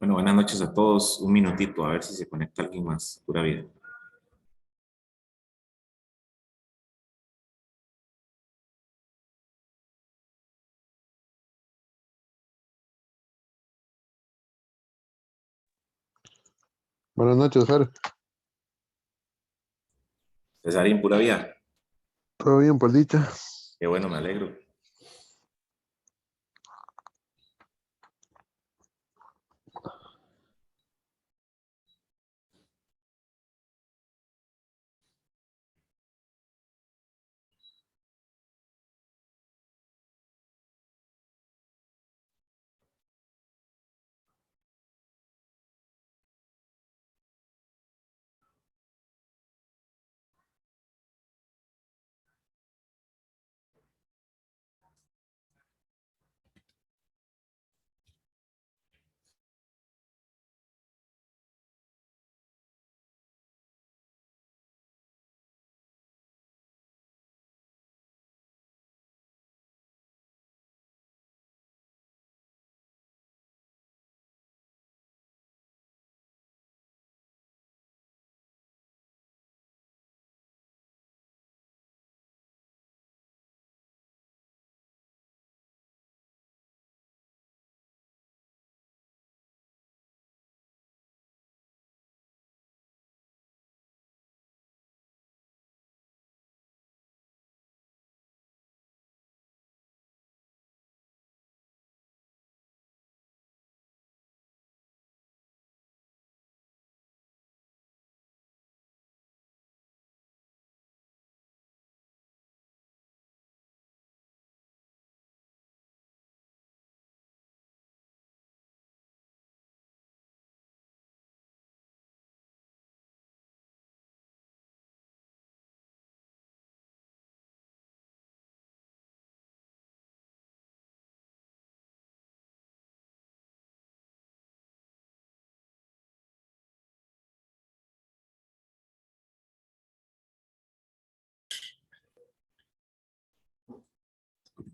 Bueno, buenas noches a todos. Un minutito, a ver si se conecta alguien más. Pura vida. Buenas noches, Fer. Cesarín, pura vida. ¿Todo bien, por dicha? Qué bueno, me alegro.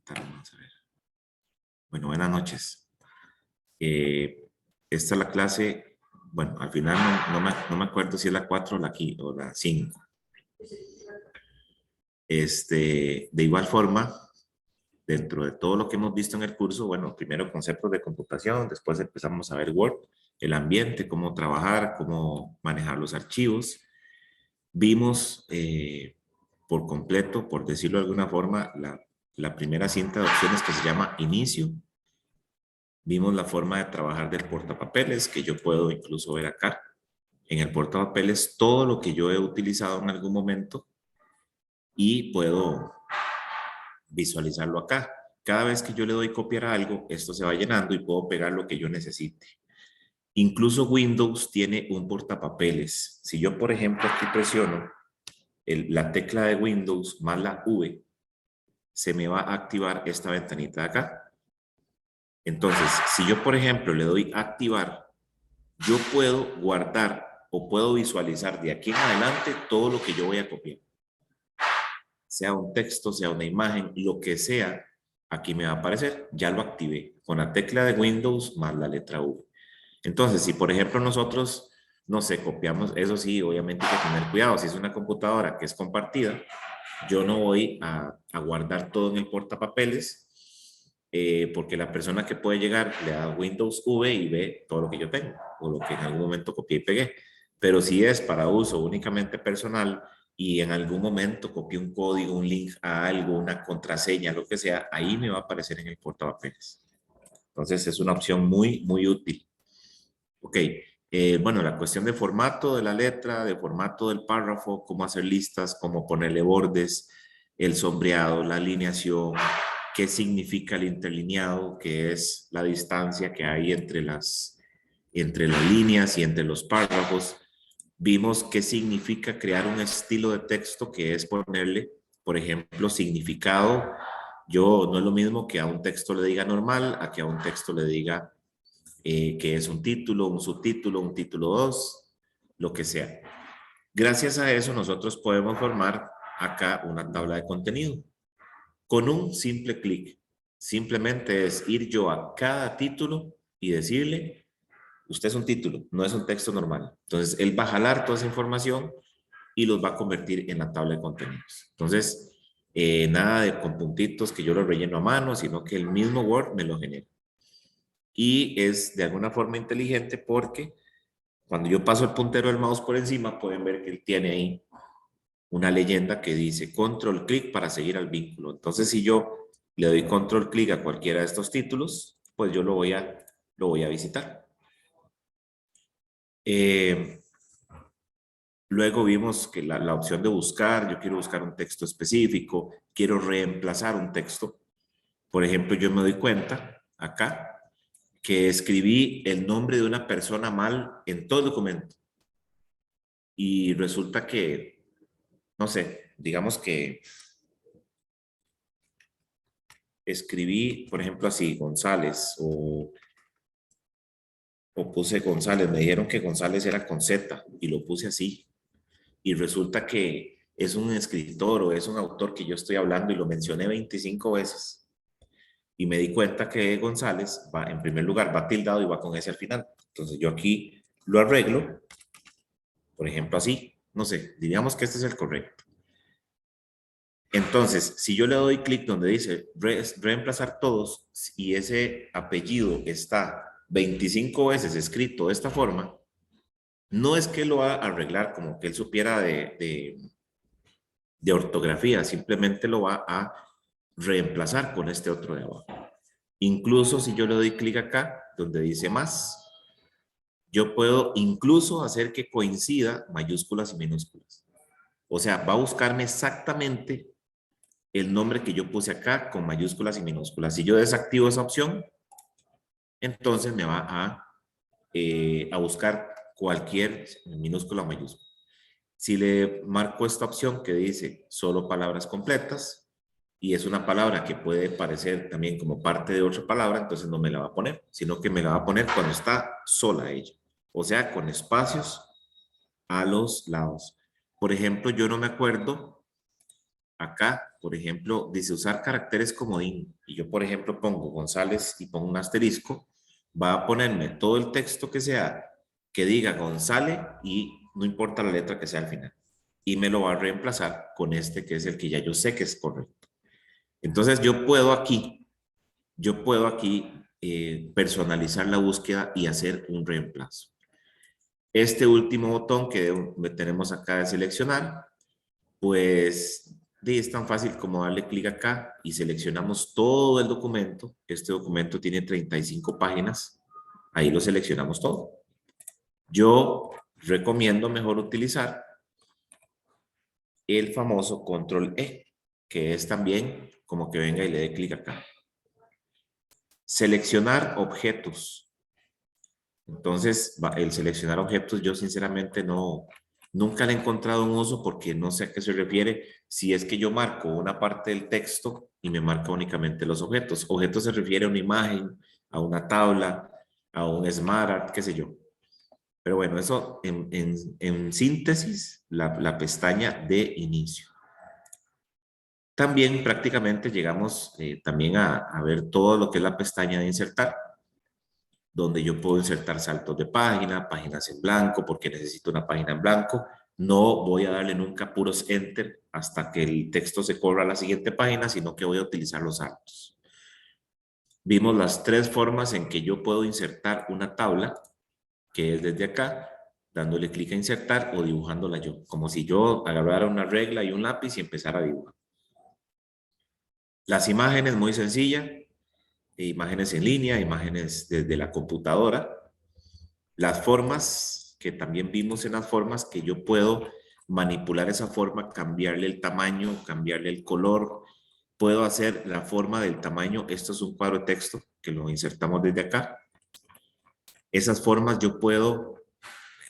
Vamos a ver. Bueno, buenas noches. Esta es la clase, bueno, al final no me acuerdo si es la 4 o la 5. De igual forma, dentro de todo lo que hemos visto en el curso, bueno, primero conceptos de computación, después empezamos a ver Word, el ambiente, cómo trabajar, cómo manejar los archivos. Vimos por completo, por decirlo de alguna forma, la primera cinta de opciones que se llama inicio. Vimos la forma de trabajar del portapapeles, que yo puedo incluso ver acá. En el portapapeles todo lo que yo he utilizado en algún momento y puedo visualizarlo acá. Cada vez que yo le doy copiar a algo, esto se va llenando y puedo pegar lo que yo necesite. Incluso Windows tiene un portapapeles. Si yo, por ejemplo, aquí presiono la tecla de Windows más la V, se me va a activar esta ventanita de acá. Entonces, si yo, por ejemplo, le doy activar, yo puedo guardar o puedo visualizar de aquí en adelante todo lo que yo voy a copiar. Sea un texto, sea una imagen, lo que sea, aquí me va a aparecer. Ya lo activé con la tecla de Windows más la letra V. Entonces, si por ejemplo nosotros, no sé, copiamos, eso sí, obviamente hay que tener cuidado. Si es una computadora que es compartida, yo no voy a guardar todo en el portapapeles porque la persona que puede llegar le da Windows V y ve todo lo que yo tengo o lo que en algún momento copié y pegué. Pero si es para uso únicamente personal y en algún momento copié un código, un link a algo, una contraseña, lo que sea, ahí me va a aparecer en el portapapeles. Entonces es una opción muy, muy útil. Ok, bueno, la cuestión de formato de la letra, de formato del párrafo, cómo hacer listas, cómo ponerle bordes, el sombreado, la alineación, qué significa el interlineado, que es la distancia que hay entre las líneas y entre los párrafos. Vimos qué significa crear un estilo de texto, que es ponerle, por ejemplo, significado. Yo no es lo mismo que a un texto le diga normal, a que a un texto le diga que es un título, un subtítulo, un título 2, lo que sea. Gracias a eso nosotros podemos formar acá una tabla de contenido. Con un simple clic, simplemente es ir yo a cada título y decirle Usted es un título, no es un texto normal. Entonces, él va a jalar toda esa información y los va a convertir en la tabla de contenidos. Entonces, nada de con puntitos que yo lo relleno a mano, sino que el mismo Word me lo genera. Y es de alguna forma inteligente porque cuando yo paso el puntero del mouse por encima, pueden ver que él tiene ahí una leyenda que dice control clic para seguir al vínculo. Entonces, si yo le doy control clic a cualquiera de estos títulos, pues yo lo voy a visitar. Luego vimos que la opción de buscar, yo quiero buscar un texto específico, quiero reemplazar un texto. Por ejemplo, yo me doy cuenta acá que escribí el nombre de una persona mal en todo el documento. Y resulta que, no sé, digamos que escribí, por ejemplo, así, González, o puse González. Me dijeron que González era con Z y lo puse así. Y resulta que es un escritor o es un autor que yo estoy hablando y lo mencioné 25 veces. Y me di cuenta que González va, en primer lugar, va tildado y va con S al final. Entonces yo aquí lo arreglo, por ejemplo, así. No sé, diríamos que este es el correcto. Entonces, si yo le doy clic donde dice reemplazar todos y ese apellido está 25 veces escrito de esta forma, no es que lo va a arreglar como que él supiera de ortografía, simplemente lo va a reemplazar con este otro de abajo. Incluso si yo le doy clic acá, donde dice más, yo puedo incluso hacer que coincida mayúsculas y minúsculas. O sea, va a buscarme exactamente el nombre que yo puse acá con mayúsculas y minúsculas. Si yo desactivo esa opción, entonces me va a buscar cualquier minúscula o mayúscula. Si le marco esta opción que dice solo palabras completas, y es una palabra que puede parecer también como parte de otra palabra, entonces no me la va a poner, sino que me la va a poner cuando está sola ella. O sea, con espacios a los lados. Por ejemplo, yo no me acuerdo, acá, por ejemplo, dice usar caracteres comodín, y yo, por ejemplo, pongo González y pongo un asterisco, va a ponerme todo el texto que sea, que diga González y no importa la letra que sea al final. Y me lo va a reemplazar con este que es el que ya yo sé que es correcto. Entonces yo puedo aquí personalizar la búsqueda y hacer un reemplazo. Este último botón que tenemos acá de seleccionar, pues es tan fácil como darle clic acá y seleccionamos todo el documento. Este documento tiene 35 páginas. Ahí lo seleccionamos todo. Yo recomiendo mejor utilizar el famoso control E, que es también como que venga y le dé clic acá. Seleccionar objetos. Entonces, el seleccionar objetos yo sinceramente nunca le he encontrado un uso porque no sé a qué se refiere. Si es que yo marco una parte del texto y me marca únicamente los objetos. Objetos se refiere a una imagen, a una tabla, a un smart art, qué sé yo. Pero bueno, eso en síntesis, la pestaña de inicio. También prácticamente llegamos también a ver todo lo que es la pestaña de insertar, donde yo puedo insertar saltos de página, páginas en blanco, porque necesito una página en blanco. No voy a darle nunca puros enter hasta que el texto se corra a la siguiente página, sino que voy a utilizar los saltos. Vimos las tres formas en que yo puedo insertar una tabla, que es desde acá, dándole clic a insertar o dibujándola yo, como si yo agarrara una regla y un lápiz y empezara a dibujar. Las imágenes, muy sencilla, imágenes en línea, imágenes desde la computadora. Las formas, que también vimos en las formas, que yo puedo manipular esa forma, cambiarle el tamaño, cambiarle el color. Puedo hacer la forma del tamaño. Esto es un cuadro de texto que lo insertamos desde acá. Esas formas yo puedo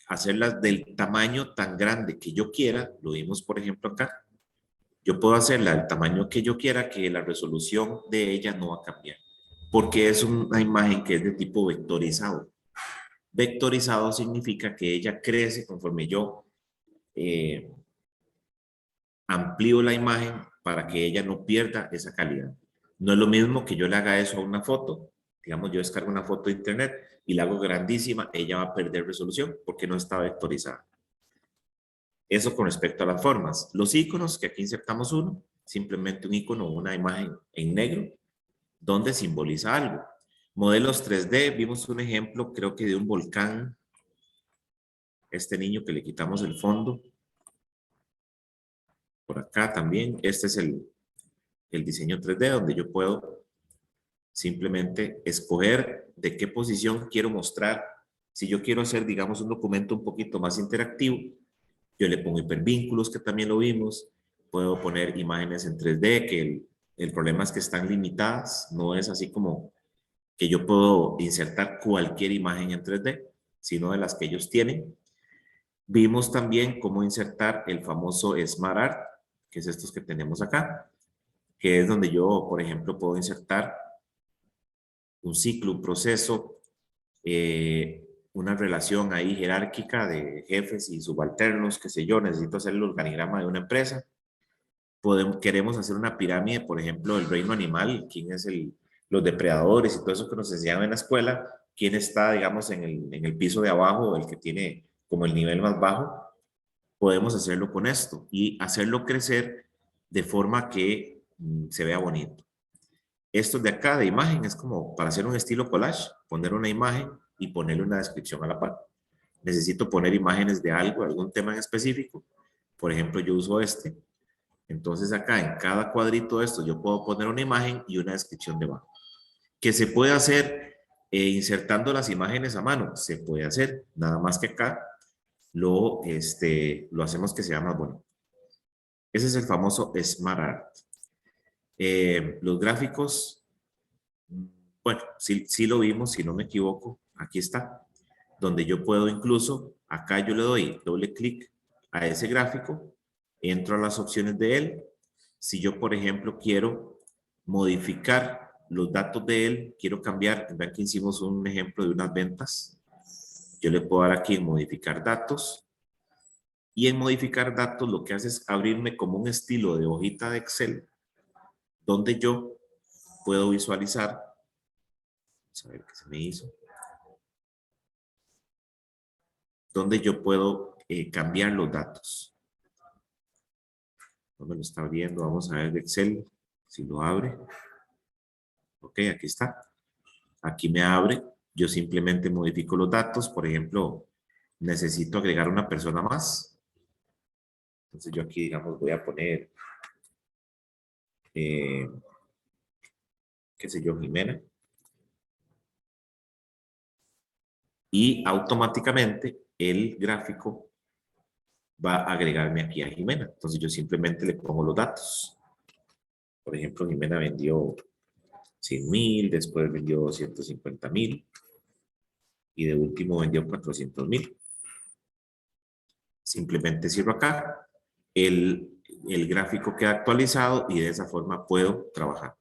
hacerlas del tamaño tan grande que yo quiera. Lo vimos, por ejemplo, acá. Yo puedo hacerla del tamaño que yo quiera, que la resolución de ella no va a cambiar, porque es una imagen que es de tipo vectorizado. Vectorizado significa que ella crece conforme yo amplío la imagen para que ella no pierda esa calidad. No es lo mismo que yo le haga eso a una foto digamos, yo descargo una foto de internet y la hago grandísima, ella va a perder resolución porque no está vectorizada. Eso con respecto a las formas. Los iconos, que aquí insertamos uno, simplemente un icono o una imagen en negro, donde simboliza algo. Modelos 3D, vimos un ejemplo, creo que de un volcán. Este niño que le quitamos el fondo. Por acá también. Este es el diseño 3D, donde yo puedo simplemente escoger de qué posición quiero mostrar. Si yo quiero hacer, digamos, un documento un poquito más interactivo, yo le pongo hipervínculos, que también lo vimos. Puedo poner imágenes en 3D, que el problema es que están limitadas. No es así como que yo puedo insertar cualquier imagen en 3D, sino de las que ellos tienen. Vimos también cómo insertar el famoso Smart Art, que es estos que tenemos acá, que es donde yo, por ejemplo, puedo insertar un ciclo, un proceso, una relación ahí jerárquica de jefes y subalternos, qué sé yo, necesito hacer el organigrama de una empresa. Queremos hacer una pirámide, por ejemplo, del reino animal, quién es los depredadores y todo eso que nos enseñaban en la escuela, quién está, digamos, en el piso de abajo, el que tiene como el nivel más bajo. Podemos hacerlo con esto y hacerlo crecer de forma que se vea bonito. Esto de acá de imagen es como para hacer un estilo collage, poner una imagen y ponerle una descripción a la par. Necesito poner imágenes de algo, algún tema en específico. Por ejemplo, yo uso este. Entonces acá en cada cuadrito de esto yo puedo poner una imagen y una descripción debajo. ¿Que se puede hacer insertando las imágenes a mano? Se puede hacer, nada más que acá lo hacemos que sea más bonito. Ese es el famoso Smart Art. Los gráficos, bueno, sí lo vimos, si no me equivoco, aquí está, donde yo puedo incluso, acá yo le doy doble clic a ese gráfico, entro a las opciones de él. Si yo, por ejemplo, quiero modificar los datos de él, quiero cambiar, vean que hicimos un ejemplo de unas ventas, yo le puedo dar aquí en modificar datos, y en modificar datos lo que hace es abrirme como un estilo de hojita de Excel, donde yo puedo visualizar, vamos a ver qué se me hizo, donde yo puedo cambiar los datos. No me lo está abriendo, vamos a ver de Excel, si lo abre. Ok, aquí está. Aquí me abre, yo simplemente modifico los datos, por ejemplo, necesito agregar una persona más. Entonces yo aquí, digamos, voy a poner, qué sé yo, Jimena. Y automáticamente el gráfico va a agregarme aquí a Jimena. Entonces yo simplemente le pongo los datos. Por ejemplo, Jimena vendió 100,000, después vendió 250,000 y de último vendió 400,000. Simplemente cierro acá, el gráfico queda actualizado y de esa forma puedo trabajar.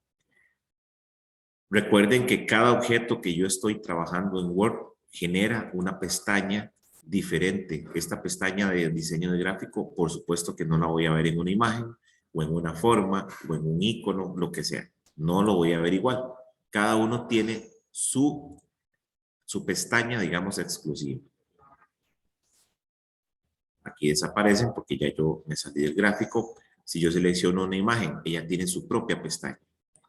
Recuerden que cada objeto que yo estoy trabajando en Word genera una pestaña diferente. Esta pestaña de diseño de gráfico, por supuesto que no la voy a ver en una imagen o en una forma o en un icono, lo que sea. No lo voy a ver igual. Cada uno tiene su pestaña, digamos, exclusiva. Aquí desaparecen porque ya yo me salí del gráfico. Si yo selecciono una imagen, ella tiene su propia pestaña.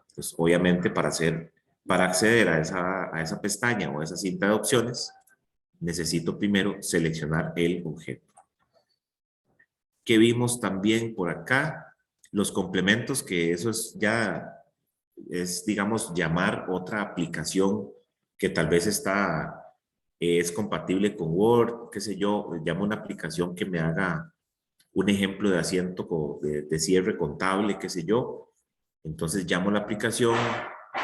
Entonces, obviamente, para acceder a esa pestaña o a esa cinta de opciones, necesito primero seleccionar el objeto. ¿Qué vimos también por acá? Los complementos, que eso es, digamos, llamar otra aplicación que tal vez es compatible con Word, qué sé yo, llamo una aplicación que me haga un ejemplo de asiento de cierre contable, qué sé yo. Entonces llamo la aplicación,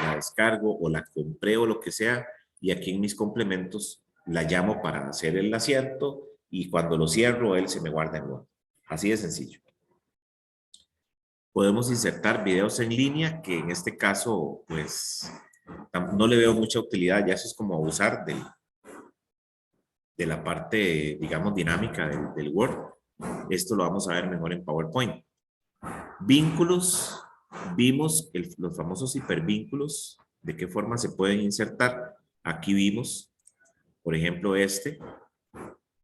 la descargo o la compré o lo que sea, y aquí en mis complementos la llamo para hacer el asiento y cuando lo cierro él se me guarda en Word. Así de sencillo. Podemos insertar videos en línea, que en este caso pues no le veo mucha utilidad, ya eso es como abusar de la parte, digamos, dinámica del Word. Esto lo vamos a ver mejor en PowerPoint. Vínculos, vimos los famosos hipervínculos, ¿De qué forma se pueden insertar? Aquí vimos, por ejemplo,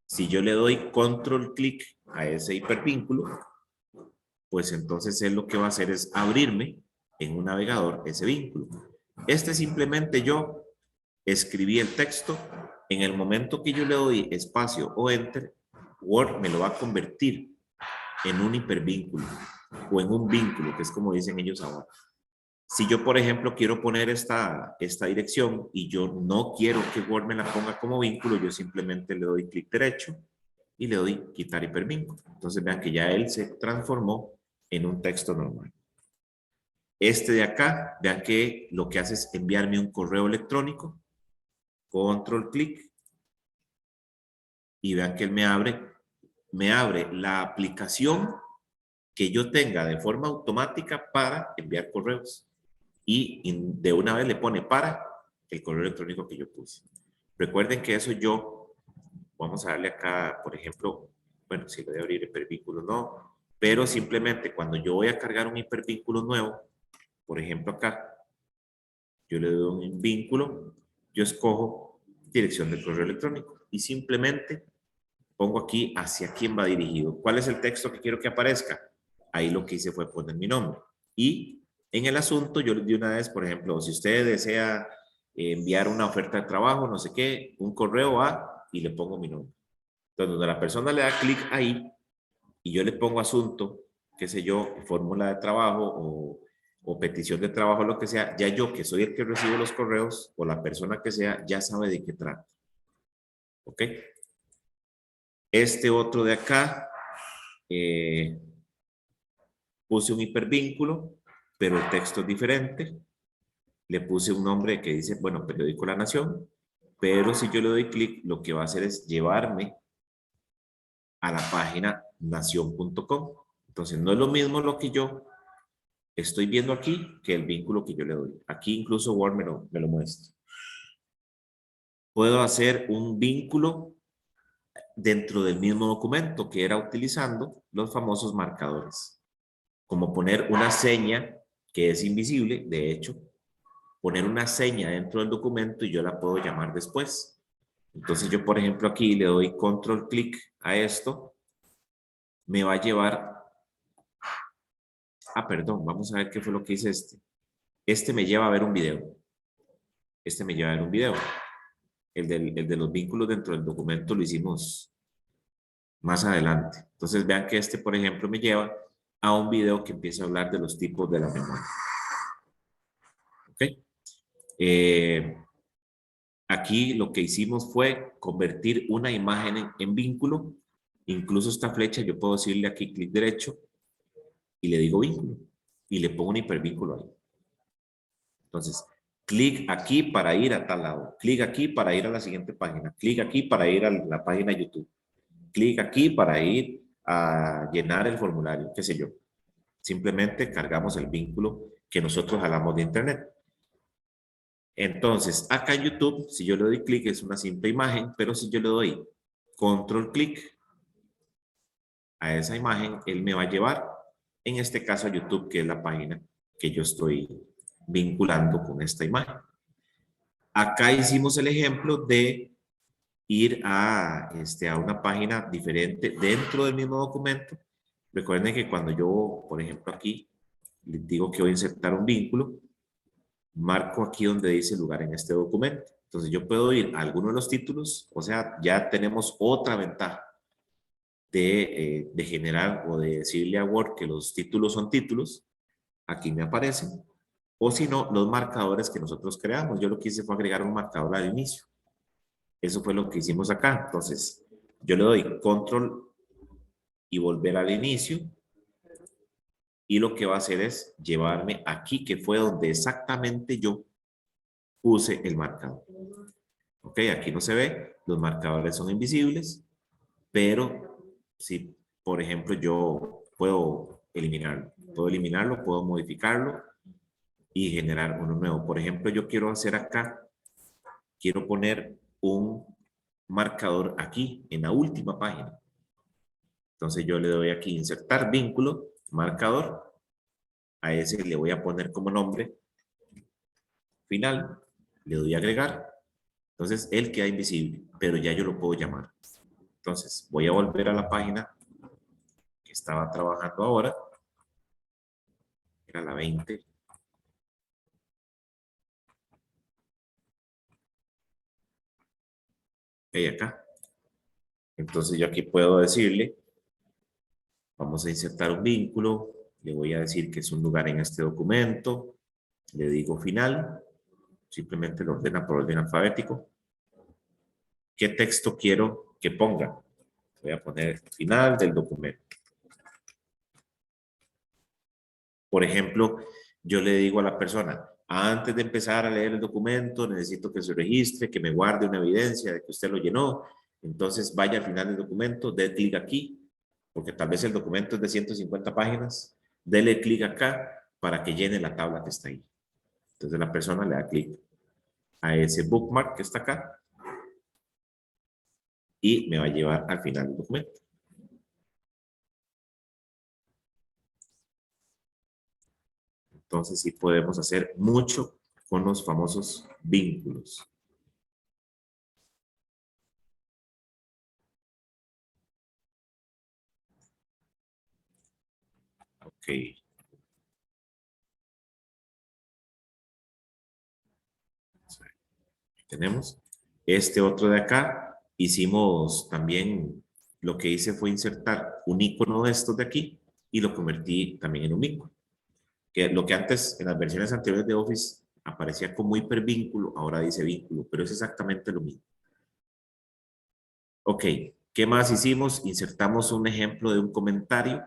si yo le doy control clic a ese hipervínculo, pues entonces él lo que va a hacer es abrirme en un navegador ese vínculo. Simplemente yo escribí el texto. En el momento que yo le doy espacio o enter, Word me lo va a convertir en un hipervínculo o en un vínculo, que es como dicen ellos ahora. Si yo, por ejemplo, quiero poner esta dirección y yo no quiero que Word me la ponga como vínculo, yo simplemente le doy clic derecho y le doy quitar hipervínculo. Entonces vean que ya él se transformó en un texto normal. De acá, vean que lo que hace es enviarme un correo electrónico, control clic, y vean que él me abre la aplicación que yo tenga de forma automática para enviar correos. Y de una vez le pone para el correo electrónico que yo puse. Recuerden que eso vamos a darle acá, por ejemplo, bueno, si le voy a abrir hipervínculo, no, pero simplemente cuando yo voy a cargar un hipervínculo nuevo, por ejemplo acá, yo le doy un vínculo, yo escojo dirección de correo electrónico y simplemente pongo aquí hacia quién va dirigido. ¿Cuál es el texto que quiero que aparezca? Ahí lo que hice fue poner mi nombre. Y en el asunto, yo de una vez, por ejemplo, si usted desea enviar una oferta de trabajo, no sé qué, un correo y le pongo mi nombre. Entonces, donde la persona le da clic ahí y yo le pongo asunto, qué sé yo, fórmula de trabajo o petición de trabajo, lo que sea, ya yo que soy el que recibe los correos o la persona que sea, ya sabe de qué trata. ¿Ok? Otro de acá, puse un hipervínculo, pero el texto es diferente. Le puse un nombre que dice, bueno, Periódico La Nación, pero si yo le doy clic, lo que va a hacer es llevarme a la página nación.com. Entonces, no es lo mismo lo que yo estoy viendo aquí que el vínculo que yo le doy. Aquí incluso Word me lo muestra. Puedo hacer un vínculo dentro del mismo documento que era utilizando los famosos marcadores. Como poner una seña que es invisible, de hecho, poner una seña dentro del documento y yo la puedo llamar después. Entonces yo, por ejemplo, aquí le doy control clic a esto, me va a llevar, perdón, vamos a ver qué fue lo que hice me lleva a ver un video. Me lleva a ver un video. El de los vínculos dentro del documento lo hicimos más adelante. Entonces vean que por ejemplo, me lleva a un video que empieza a hablar de los tipos de la memoria. ¿Ok? Aquí lo que hicimos fue convertir una imagen en vínculo. Incluso esta flecha yo puedo decirle aquí clic derecho y le digo vínculo y le pongo un hipervínculo ahí. Entonces, clic aquí para ir a tal lado, clic aquí para ir a la siguiente página, clic aquí para ir a la página de YouTube, clic aquí para ir a llenar el formulario, qué sé yo. Simplemente cargamos el vínculo que nosotros jalamos de internet. Entonces, acá en YouTube, si yo le doy clic, es una simple imagen, pero si yo le doy control clic a esa imagen, él me va a llevar, en este caso a YouTube, que es la página que yo estoy vinculando con esta imagen. Acá hicimos el ejemplo de ir a una página diferente dentro del mismo documento. Recuerden que cuando yo, por ejemplo, aquí les digo que voy a insertar un vínculo, marco aquí donde dice lugar en este documento. Entonces yo puedo ir a alguno de los títulos, o sea, ya tenemos otra ventaja de generar o de decirle a Word que los títulos son títulos. Aquí me aparecen. O si no, los marcadores que nosotros creamos. Yo lo que hice fue agregar un marcador al inicio. Eso fue lo que hicimos acá. Entonces, yo le doy control y volver al inicio. Y lo que va a hacer es llevarme aquí, que fue donde exactamente yo puse el marcador. Ok, aquí no se ve, los marcadores son invisibles, pero si, por ejemplo, yo puedo eliminarlo, puedo modificarlo y generar uno nuevo. Por ejemplo, yo quiero hacer acá, quiero poner un marcador aquí, en la última página. Entonces yo le doy aquí insertar vínculo, marcador, a ese le voy a poner como nombre final, le doy a agregar. Entonces, él queda invisible, pero ya yo lo puedo llamar. Entonces, voy a volver a la página que estaba trabajando ahora. Era la 20. Y acá. Entonces, yo aquí puedo decirle, vamos a insertar un vínculo. Le voy a decir que es un lugar en este documento. Le digo final. Simplemente lo ordena por orden alfabético. ¿Qué texto quiero que ponga? Voy a poner final del documento. Por ejemplo, yo le digo a la persona, antes de empezar a leer el documento, necesito que se registre, que me guarde una evidencia de que usted lo llenó. Entonces, vaya al final del documento, dé clic aquí, porque tal vez el documento es de 150 páginas. Dele clic acá para que llene la tabla que está ahí. Entonces, la persona le da clic a ese bookmark que está acá y me va a llevar al final del documento. Entonces sí podemos hacer mucho con los famosos vínculos. Ok. Tenemos este otro de acá. Hicimos también, lo que hice fue insertar un icono de estos de aquí y lo convertí también en un vínculo. Que lo que antes en las versiones anteriores de Office aparecía como hipervínculo, ahora dice vínculo, pero es exactamente lo mismo. Ok, ¿qué más hicimos? Insertamos un ejemplo de un comentario.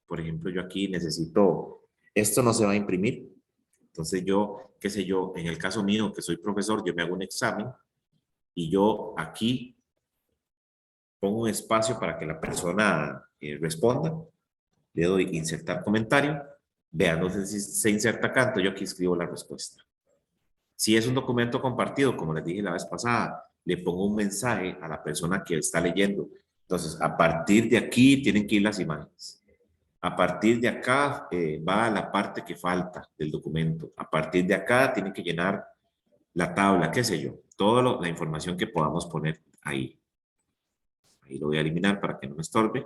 Por ejemplo, yo aquí necesito, esto no se va a imprimir. Entonces yo, qué sé yo, en el caso mío, que soy profesor, yo me hago un examen y yo aquí pongo un espacio para que la persona responda. Le doy insertar comentario. Vean, no sé si se inserta acá, entonces yo aquí escribo la respuesta. Si es un documento compartido, como les dije la vez pasada, le pongo un mensaje a la persona que está leyendo. Entonces, a partir de aquí tienen que ir las imágenes. A partir de acá va a la parte que falta del documento. A partir de acá tienen que llenar la tabla, qué sé yo. Toda la información que podamos poner ahí. Ahí lo voy a eliminar para que no me estorbe.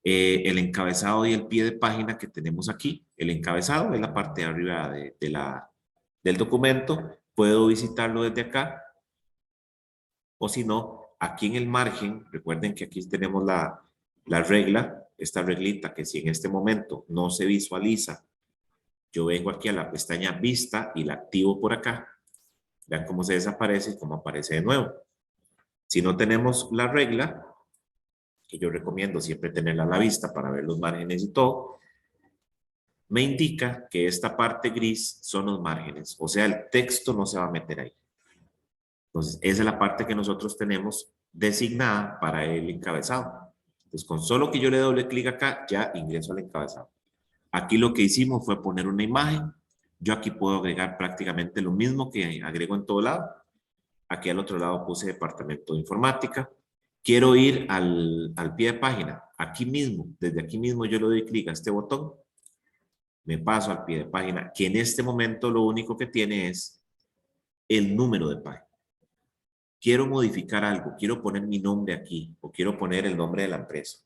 El encabezado y el pie de página que tenemos aquí. El encabezado es la parte de arriba del documento. Puedo visitarlo desde acá. O si no, aquí en el margen, recuerden que aquí tenemos la regla, esta reglita que si en este momento no se visualiza, yo vengo aquí a la pestaña vista y la activo por acá. Vean cómo se desaparece y cómo aparece de nuevo. Si no tenemos la regla, que yo recomiendo siempre tenerla a la vista para ver los márgenes y todo, me indica que esta parte gris son los márgenes, o sea, el texto no se va a meter ahí. Entonces, esa es la parte que nosotros tenemos designada para el encabezado. Entonces, con solo que yo le doble clic acá, ya ingreso al encabezado. Aquí lo que hicimos fue poner una imagen. Yo aquí puedo agregar prácticamente lo mismo que agrego en todo lado. Aquí al otro lado puse departamento de informática. Quiero ir al pie de página. Aquí mismo, desde aquí mismo yo le doy clic a este botón. Me paso al pie de página, que en este momento lo único que tiene es el número de página. Quiero modificar algo, quiero poner mi nombre aquí o quiero poner el nombre de la empresa.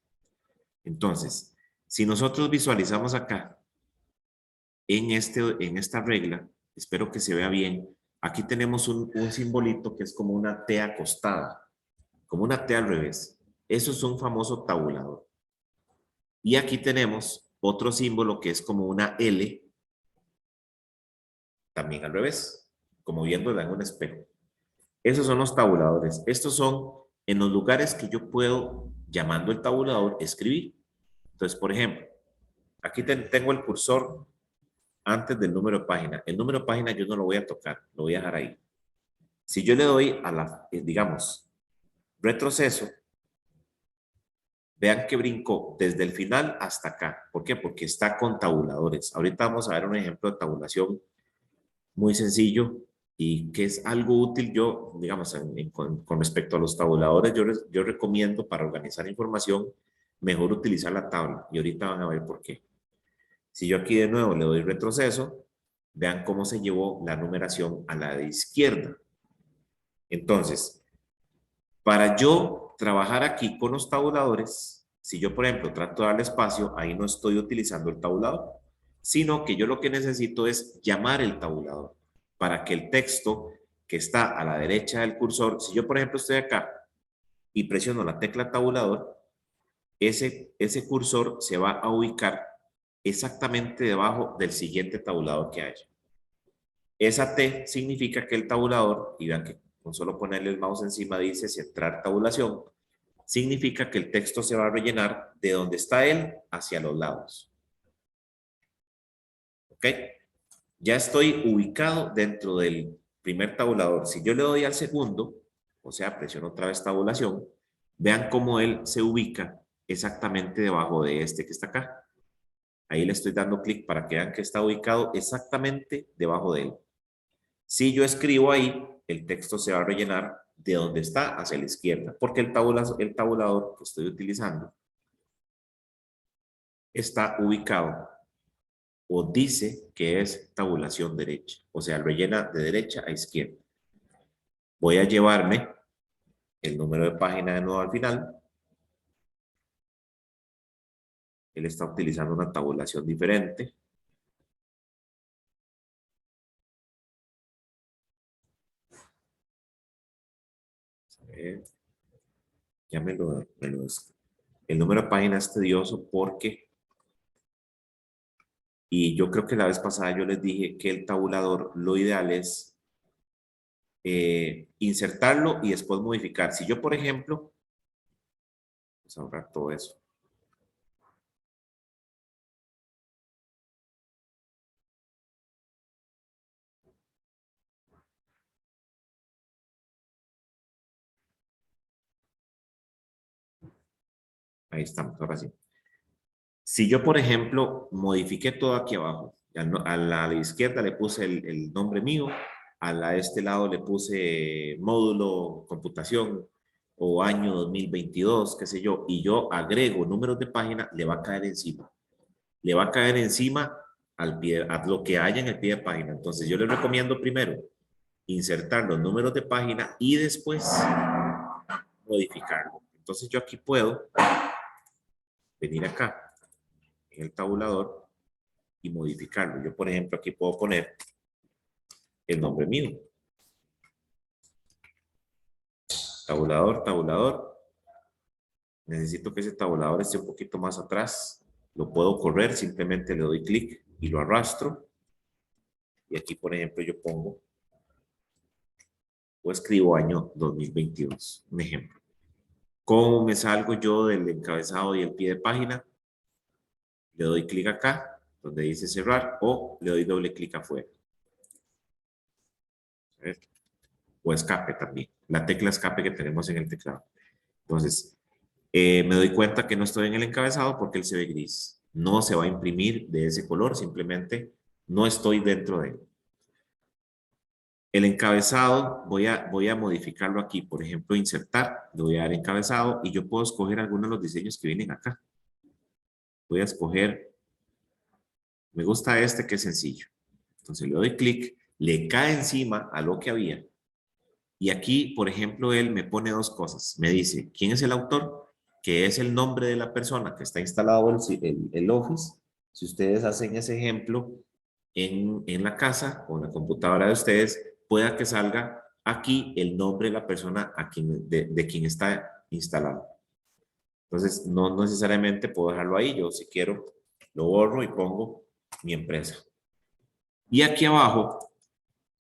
Entonces, si nosotros visualizamos acá, en esta regla, espero que se vea bien, aquí tenemos un simbolito que es como una T acostada, como una T al revés. Eso es un famoso tabulador. Y aquí tenemos otro símbolo que es como una L, también al revés, como viéndola en un espejo. Esos son los tabuladores. Estos son en los lugares que yo puedo, llamando el tabulador, escribir. Entonces, por ejemplo, aquí tengo el cursor antes del número de página. El número de página yo no lo voy a tocar, lo voy a dejar ahí. Si yo le doy a digamos, retroceso, vean que brincó desde el final hasta acá. ¿Por qué? Porque está con tabuladores. Ahorita vamos a ver un ejemplo de tabulación muy sencillo y que es algo útil. Yo, digamos, con respecto a los tabuladores, yo recomiendo para organizar información mejor utilizar la tabla y ahorita van a ver por qué. Si yo aquí de nuevo le doy retroceso, vean cómo se llevó la numeración a la de izquierda. Entonces, para yo trabajar aquí con los tabuladores, si yo, por ejemplo, trato de darle espacio, ahí no estoy utilizando el tabulador, sino que yo lo que necesito es llamar el tabulador para que el texto que está a la derecha del cursor, si yo, por ejemplo, estoy acá y presiono la tecla tabulador, ese cursor se va a ubicar exactamente debajo del siguiente tabulador que haya. Esa T significa que el tabulador, y vean que con solo ponerle el mouse encima dice centrar tabulación, significa que el texto se va a rellenar de donde está él hacia los lados. ¿Ok? Ya estoy ubicado dentro del primer tabulador. Si yo le doy al segundo, o sea, presiono otra vez tabulación, vean cómo él se ubica exactamente debajo de este que está acá. Ahí le estoy dando clic para que vean que está ubicado exactamente debajo de él. Si yo escribo ahí, el texto se va a rellenar de donde está hacia la izquierda, porque el tabulador que estoy utilizando está ubicado o dice que es tabulación derecha, o sea, rellena de derecha a izquierda. Voy a llevarme el número de página de nuevo al final. Él está utilizando una tabulación diferente. Ya el número de página es tedioso porque, y yo creo que la vez pasada yo les dije que el tabulador, lo ideal es insertarlo y después modificar. Si yo, por ejemplo, vamos a ahorrar todo eso. Ahí estamos, ahora sí. Si yo, por ejemplo, modifiqué todo aquí abajo, a la izquierda le puse el nombre mío, este lado le puse módulo computación o año 2022, qué sé yo, y yo agrego números de página, le va a caer encima. Le va a caer encima a lo que haya en el pie de página. Entonces yo les recomiendo primero insertar los números de página y después modificarlo. Entonces yo aquí puedo venir acá en el tabulador y modificarlo. Yo, por ejemplo, aquí puedo poner el nombre mío. Tabulador, tabulador. Necesito que ese tabulador esté un poquito más atrás. Lo puedo correr, simplemente le doy clic y lo arrastro. Y aquí, por ejemplo, yo pongo o escribo año 2022, un ejemplo. ¿Cómo me salgo yo del encabezado y el pie de página? Le doy clic acá, donde dice cerrar, o le doy doble clic afuera. O escape también, la tecla escape que tenemos en el teclado. Entonces, me doy cuenta que no estoy en el encabezado porque él se ve gris. No se va a imprimir de ese color, simplemente no estoy dentro de él. El encabezado voy a modificarlo aquí. Por ejemplo, insertar, le voy a dar encabezado y yo puedo escoger algunos de los diseños que vienen acá. Voy a escoger, me gusta este que es sencillo. Entonces le doy clic, le cae encima a lo que había. Y aquí, por ejemplo, él me pone dos cosas. Me dice, ¿quién es el autor? Que es el nombre de la persona que está instalado el Office. Si ustedes hacen ese ejemplo en la casa o en la computadora de ustedes, pueda que salga aquí el nombre de la persona de quien está instalado. Entonces, no necesariamente puedo dejarlo ahí. Yo, si quiero, lo borro y pongo mi empresa. Y aquí abajo,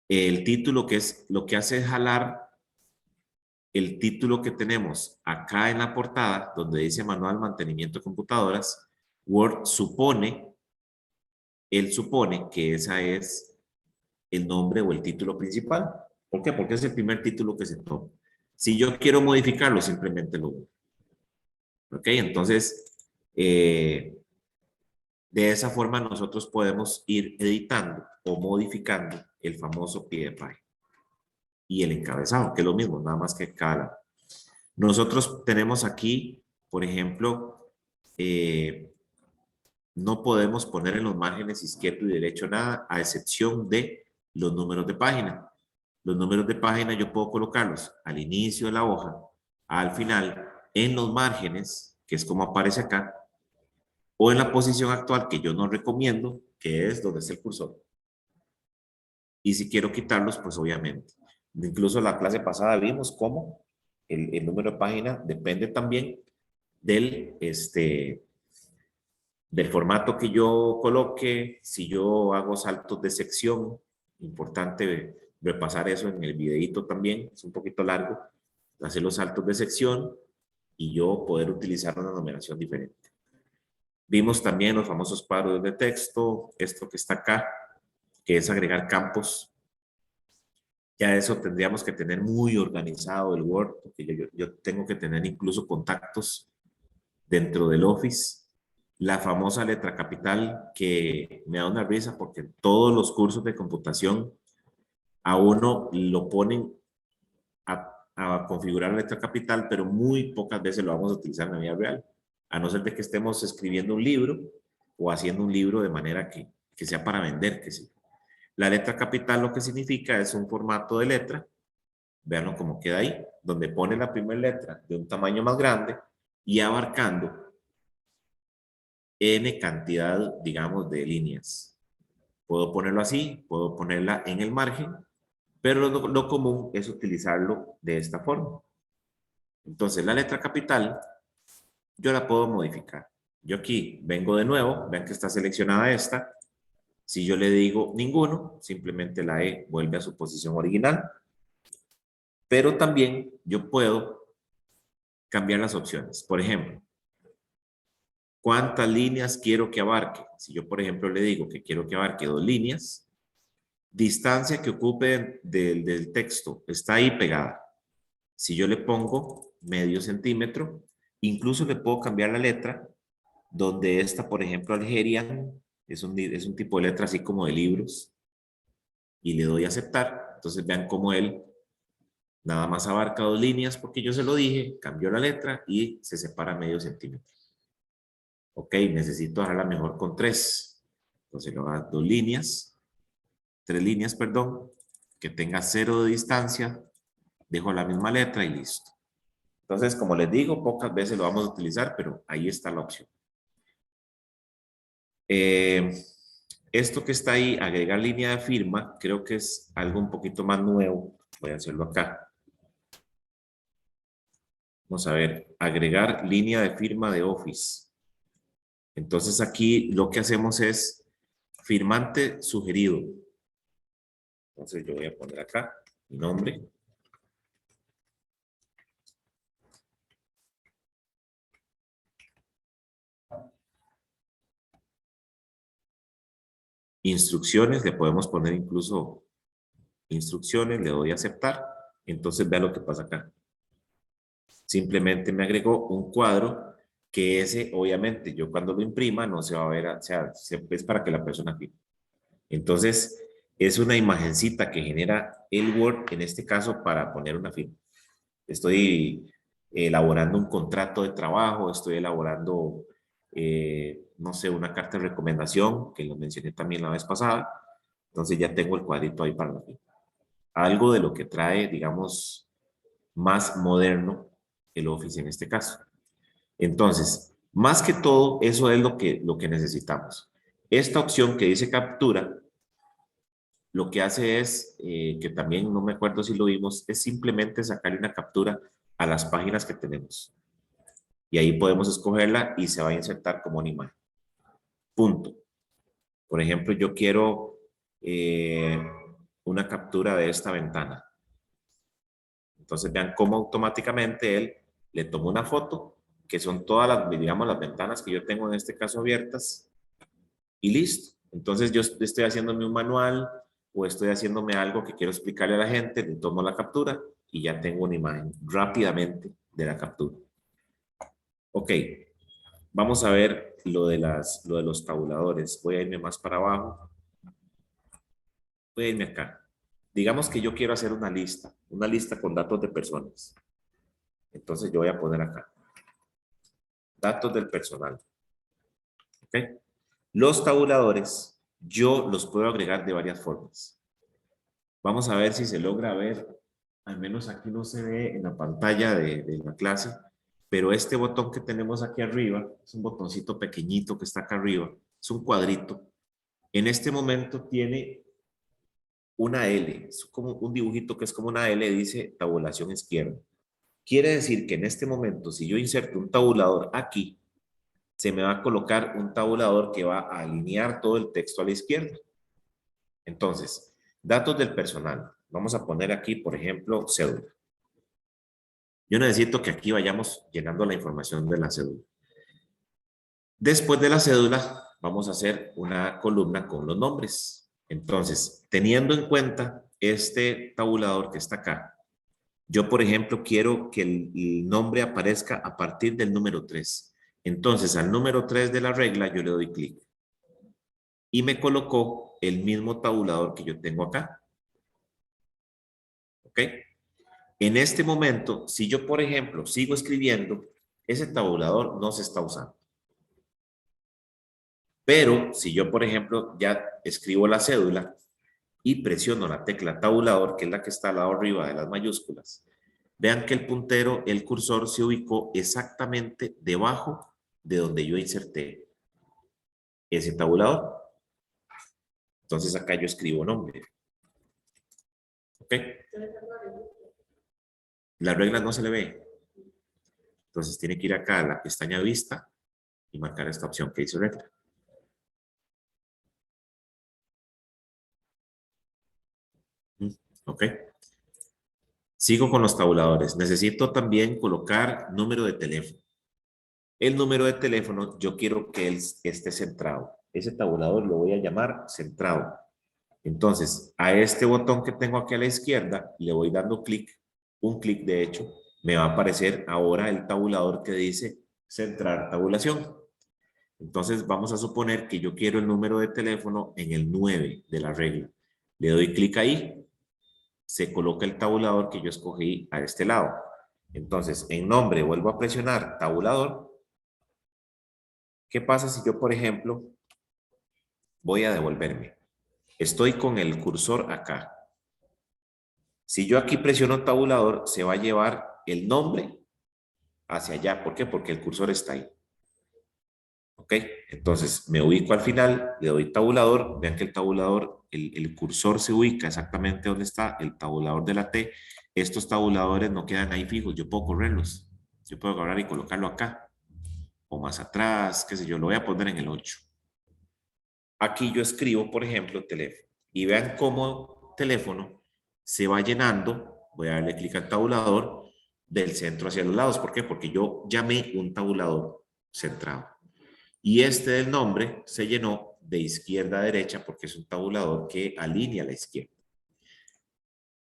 el título, que es lo que hace es jalar el título que tenemos acá en la portada, donde dice Manual Mantenimiento de Computadoras. Word supone, él supone que esa es el nombre o el título principal. ¿Por qué? Porque es el primer título que se toma. Si yo quiero modificarlo, simplemente lo voy. ¿Ok? Entonces, de esa forma nosotros podemos ir editando o modificando el famoso pie de página y el encabezado, que es lo mismo, nada más que cada. Nosotros tenemos aquí, por ejemplo, no podemos poner en los márgenes izquierdo y derecho nada, a excepción de los números de página. Los números de página yo puedo colocarlos al inicio de la hoja, al final, en los márgenes, que es como aparece acá, o en la posición actual que yo no recomiendo, que es donde está el cursor. Y si quiero quitarlos, pues obviamente. Incluso la clase pasada vimos cómo el número de página depende también del, del formato que yo coloque. Si yo hago saltos de sección, importante repasar eso en el videito también, es un poquito largo, hacer los saltos de sección y yo poder utilizar una numeración diferente. Vimos también los famosos cuadros de texto, esto que está acá, que es agregar campos. Ya eso tendríamos que tener muy organizado el Word, porque yo tengo que tener incluso contactos dentro del Office. La famosa letra capital que me da una risa porque en todos los cursos de computación a uno lo ponen a configurar la letra capital, pero muy pocas veces lo vamos a utilizar en la vida real, a no ser de que estemos escribiendo un libro o haciendo un libro de manera que sea para vender, que sí. La letra capital lo que significa es un formato de letra, veanlo como queda ahí, donde pone la primera letra de un tamaño más grande y abarcando n cantidad, digamos, de líneas. Puedo ponerlo así, puedo ponerla en el margen, pero lo común es utilizarlo de esta forma. Entonces, la letra capital, yo la puedo modificar. Yo aquí vengo de nuevo, vean que está seleccionada esta. Si yo le digo ninguno, simplemente la E vuelve a su posición original. Pero también yo puedo cambiar las opciones. Por ejemplo, ¿cuántas líneas quiero que abarque? Si yo, por ejemplo, le digo que quiero que abarque 2 líneas, distancia que ocupe del texto está ahí pegada. Si yo le pongo medio centímetro, incluso le puedo cambiar la letra, donde esta, por ejemplo, Algerian, es un tipo de letra así como de libros, y le doy a aceptar. Entonces vean cómo él nada más abarca 2 líneas, porque yo se lo dije, cambió la letra y se separa medio centímetro. Ok, necesito dejarla mejor con 3. Entonces le voy a dar 2 líneas, 3 líneas, perdón, que tenga 0 de distancia, dejo la misma letra y listo. Entonces, como les digo, pocas veces lo vamos a utilizar, pero ahí está la opción. Esto que está ahí, agregar línea de firma, creo que es algo un poquito más nuevo. Voy a hacerlo acá. Vamos a ver, agregar línea de firma de Office. Entonces aquí lo que hacemos es firmante sugerido. Entonces yo voy a poner acá mi nombre. Instrucciones, le podemos poner incluso instrucciones, le doy a aceptar. Entonces vea lo que pasa acá. Simplemente me agregó un cuadro que ese, obviamente, yo cuando lo imprima no se va a ver, o sea, es para que la persona firme. Entonces, es una imagencita que genera el Word, en este caso, para poner una firma. Estoy elaborando un contrato de trabajo, estoy elaborando, no sé, una carta de recomendación, que lo mencioné también la vez pasada. Entonces ya tengo el cuadrito ahí para la firma. Algo de lo que trae, digamos, más moderno el Office en este caso. Entonces, más que todo, eso es lo que necesitamos. Esta opción que dice captura, lo que hace es, que también no me acuerdo si lo vimos, es simplemente sacarle una captura a las páginas que tenemos. Y ahí podemos escogerla y se va a insertar como una imagen. Punto. Por ejemplo, yo quiero una captura de esta ventana. Entonces vean cómo automáticamente él le toma una foto, que son todas las, digamos, las ventanas que yo tengo en este caso abiertas, y listo. Entonces yo estoy haciéndome un manual o estoy haciéndome algo que quiero explicarle a la gente, le tomo la captura y ya tengo una imagen rápidamente de la captura. Ok, vamos a ver lo de los tabuladores. Voy a irme más para abajo. Voy a irme acá. Digamos que yo quiero hacer una lista con datos de personas. Entonces yo voy a poner acá, datos del personal. ¿Ok? Los tabuladores, yo los puedo agregar de varias formas. Vamos a ver si se logra ver, al menos aquí no se ve en la pantalla de la clase, pero este botón que tenemos aquí arriba, es un botoncito pequeñito que está acá arriba, es un cuadrito. En este momento tiene una L, es como un dibujito que es como una L, dice tabulación izquierda. Quiere decir que en este momento, si yo inserto un tabulador aquí, se me va a colocar un tabulador que va a alinear todo el texto a la izquierda. Entonces, datos del personal. Vamos a poner aquí, por ejemplo, cédula. Yo necesito que aquí vayamos llenando la información de la cédula. Después de la cédula, vamos a hacer una columna con los nombres. Entonces, teniendo en cuenta este tabulador que está acá, yo, por ejemplo, quiero que el nombre aparezca a partir del número 3. Entonces, al número 3 de la regla, yo le doy clic. Y me colocó el mismo tabulador que yo tengo acá. ¿Ok? En este momento, si yo, por ejemplo, sigo escribiendo, ese tabulador no se está usando. Pero si yo, por ejemplo, ya escribo la cédula y presiono la tecla tabulador, que es la que está al lado arriba de las mayúsculas, vean que el puntero, el cursor se ubicó exactamente debajo de donde yo inserté ese tabulador. Entonces acá yo escribo nombre. ¿Ok? La regla no se le ve. Entonces tiene que ir acá a la pestaña vista y marcar esta opción que dice regla. ¿Ok? Sigo con los tabuladores. Necesito también colocar número de teléfono. El número de teléfono yo quiero que él esté centrado. Ese tabulador lo voy a llamar centrado. Entonces, a este botón que tengo aquí a la izquierda, le voy dando clic, un clic de hecho, me va a aparecer ahora el tabulador que dice centrar tabulación. Entonces, vamos a suponer que yo quiero el número de teléfono en el 9 de la regla. Le doy clic ahí, se coloca el tabulador que yo escogí a este lado. Entonces, en nombre vuelvo a presionar tabulador. ¿Qué pasa si yo, por ejemplo, voy a devolverme? Estoy con el cursor acá. Si yo aquí presiono tabulador, se va a llevar el nombre hacia allá. ¿Por qué? Porque el cursor está ahí. ¿Ok? Entonces me ubico al final, le doy tabulador. Vean que el tabulador, el cursor se ubica exactamente donde está el tabulador de la T. Estos tabuladores no quedan ahí fijos. Yo puedo correrlos. Yo puedo agarrar y colocarlo acá. O más atrás, qué sé yo. Lo voy a poner en el 8. Aquí yo escribo, por ejemplo, teléfono. Y vean cómo teléfono se va llenando. Voy a darle clic al tabulador del centro hacia los lados. ¿Por qué? Porque yo llamé un tabulador centrado. Y este del nombre se llenó de izquierda a derecha porque es un tabulador que alinea a la izquierda.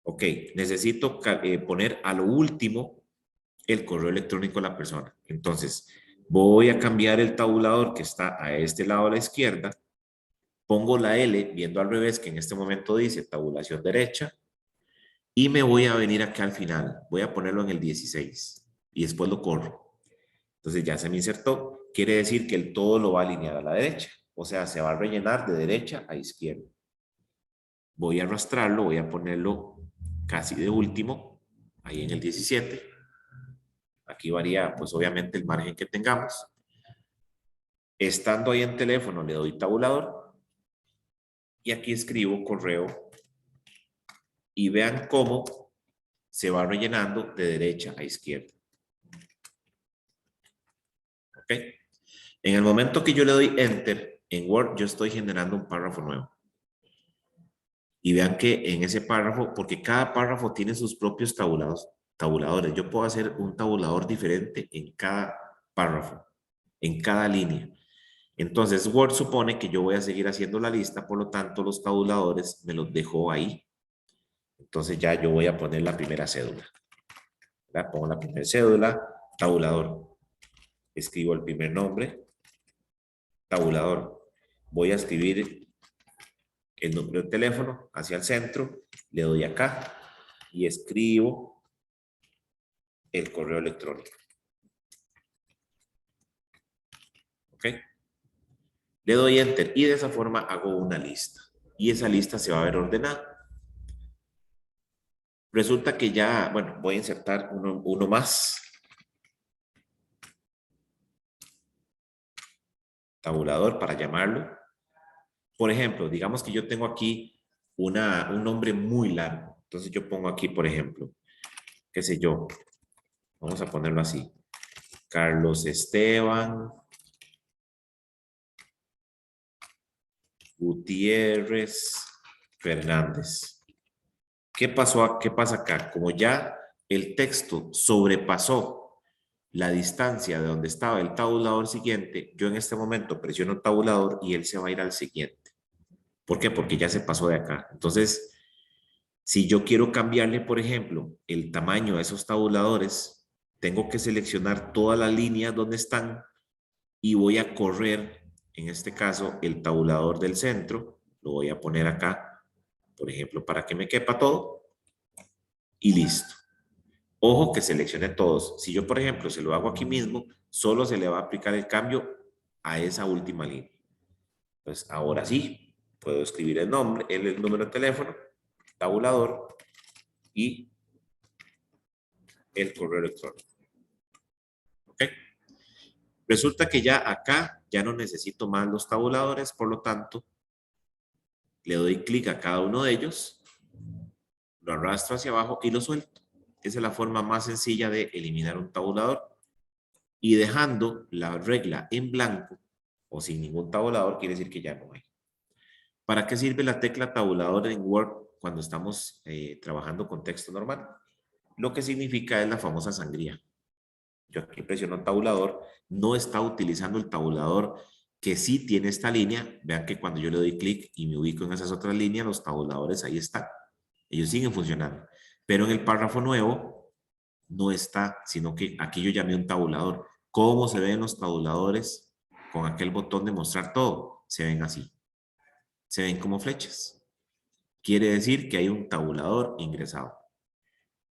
Ok, necesito poner a lo último el correo electrónico de la persona. Entonces, voy a cambiar el tabulador que está a este lado a la izquierda. Pongo la L viendo al revés, que en este momento dice tabulación derecha, y me voy a venir acá al final. Voy a ponerlo en el 16 y después lo corro. Entonces ya se me insertó. Quiere decir que el todo lo va a alinear a la derecha. O sea, se va a rellenar de derecha a izquierda. Voy a arrastrarlo, voy a ponerlo casi de último, ahí en el 17. Aquí varía, pues obviamente, el margen que tengamos. Estando ahí en teléfono, le doy tabulador y aquí escribo correo y vean cómo se va rellenando de derecha a izquierda. ¿Ok? En el momento que yo le doy Enter, en Word yo estoy generando un párrafo nuevo. Y vean que en ese párrafo, porque cada párrafo tiene sus propios tabuladores. Yo puedo hacer un tabulador diferente en cada párrafo, en cada línea. Entonces Word supone que yo voy a seguir haciendo la lista, por lo tanto los tabuladores me los dejó ahí. Entonces ya yo voy a poner la primera cédula. Pongo la primera cédula, tabulador. Escribo el primer nombre, tabulador. Voy a escribir el número de teléfono hacia el centro, le doy acá y escribo el correo electrónico. ¿Ok? Le doy Enter y de esa forma hago una lista. Y esa lista se va a ver ordenada. Resulta que ya, bueno, voy a insertar uno más. Tabulador para llamarlo. Por ejemplo, digamos que yo tengo aquí un nombre muy largo. Entonces yo pongo aquí, por ejemplo, qué sé yo, vamos a ponerlo así. Carlos Esteban Gutiérrez Fernández. ¿Qué pasó? ¿Qué pasa acá? Como ya el texto sobrepasó la distancia de donde estaba el tabulador siguiente, yo en este momento presiono el tabulador y él se va a ir al siguiente. ¿Por qué? Porque ya se pasó de acá. Entonces, si yo quiero cambiarle, por ejemplo, el tamaño a esos tabuladores, tengo que seleccionar todas las líneas donde están y voy a correr, en este caso, el tabulador del centro. Lo voy a poner acá, por ejemplo, para que me quepa todo y listo. Ojo que seleccione todos. Si yo, por ejemplo, se lo hago aquí mismo, solo se le va a aplicar el cambio a esa última línea. Pues ahora sí, puedo escribir el nombre, el número de teléfono, tabulador y el correo electrónico. ¿Ok? Resulta que ya acá ya no necesito más los tabuladores, por lo tanto, le doy clic a cada uno de ellos, lo arrastro hacia abajo y lo suelto. Esa es la forma más sencilla de eliminar un tabulador. Y dejando la regla en blanco o sin ningún tabulador, quiere decir que ya no hay. ¿Para qué sirve la tecla tabulador en Word cuando estamos trabajando con texto normal? Lo que significa es la famosa sangría. Yo aquí presiono tabulador, no está utilizando el tabulador que sí tiene esta línea. Vean que cuando yo le doy clic y me ubico en esas otras líneas, los tabuladores ahí están. Ellos siguen funcionando. Pero en el párrafo nuevo no está, sino que aquí yo llamé un tabulador. ¿Cómo se ven los tabuladores con aquel botón de mostrar todo? Se ven así. Se ven como flechas. Quiere decir que hay un tabulador ingresado.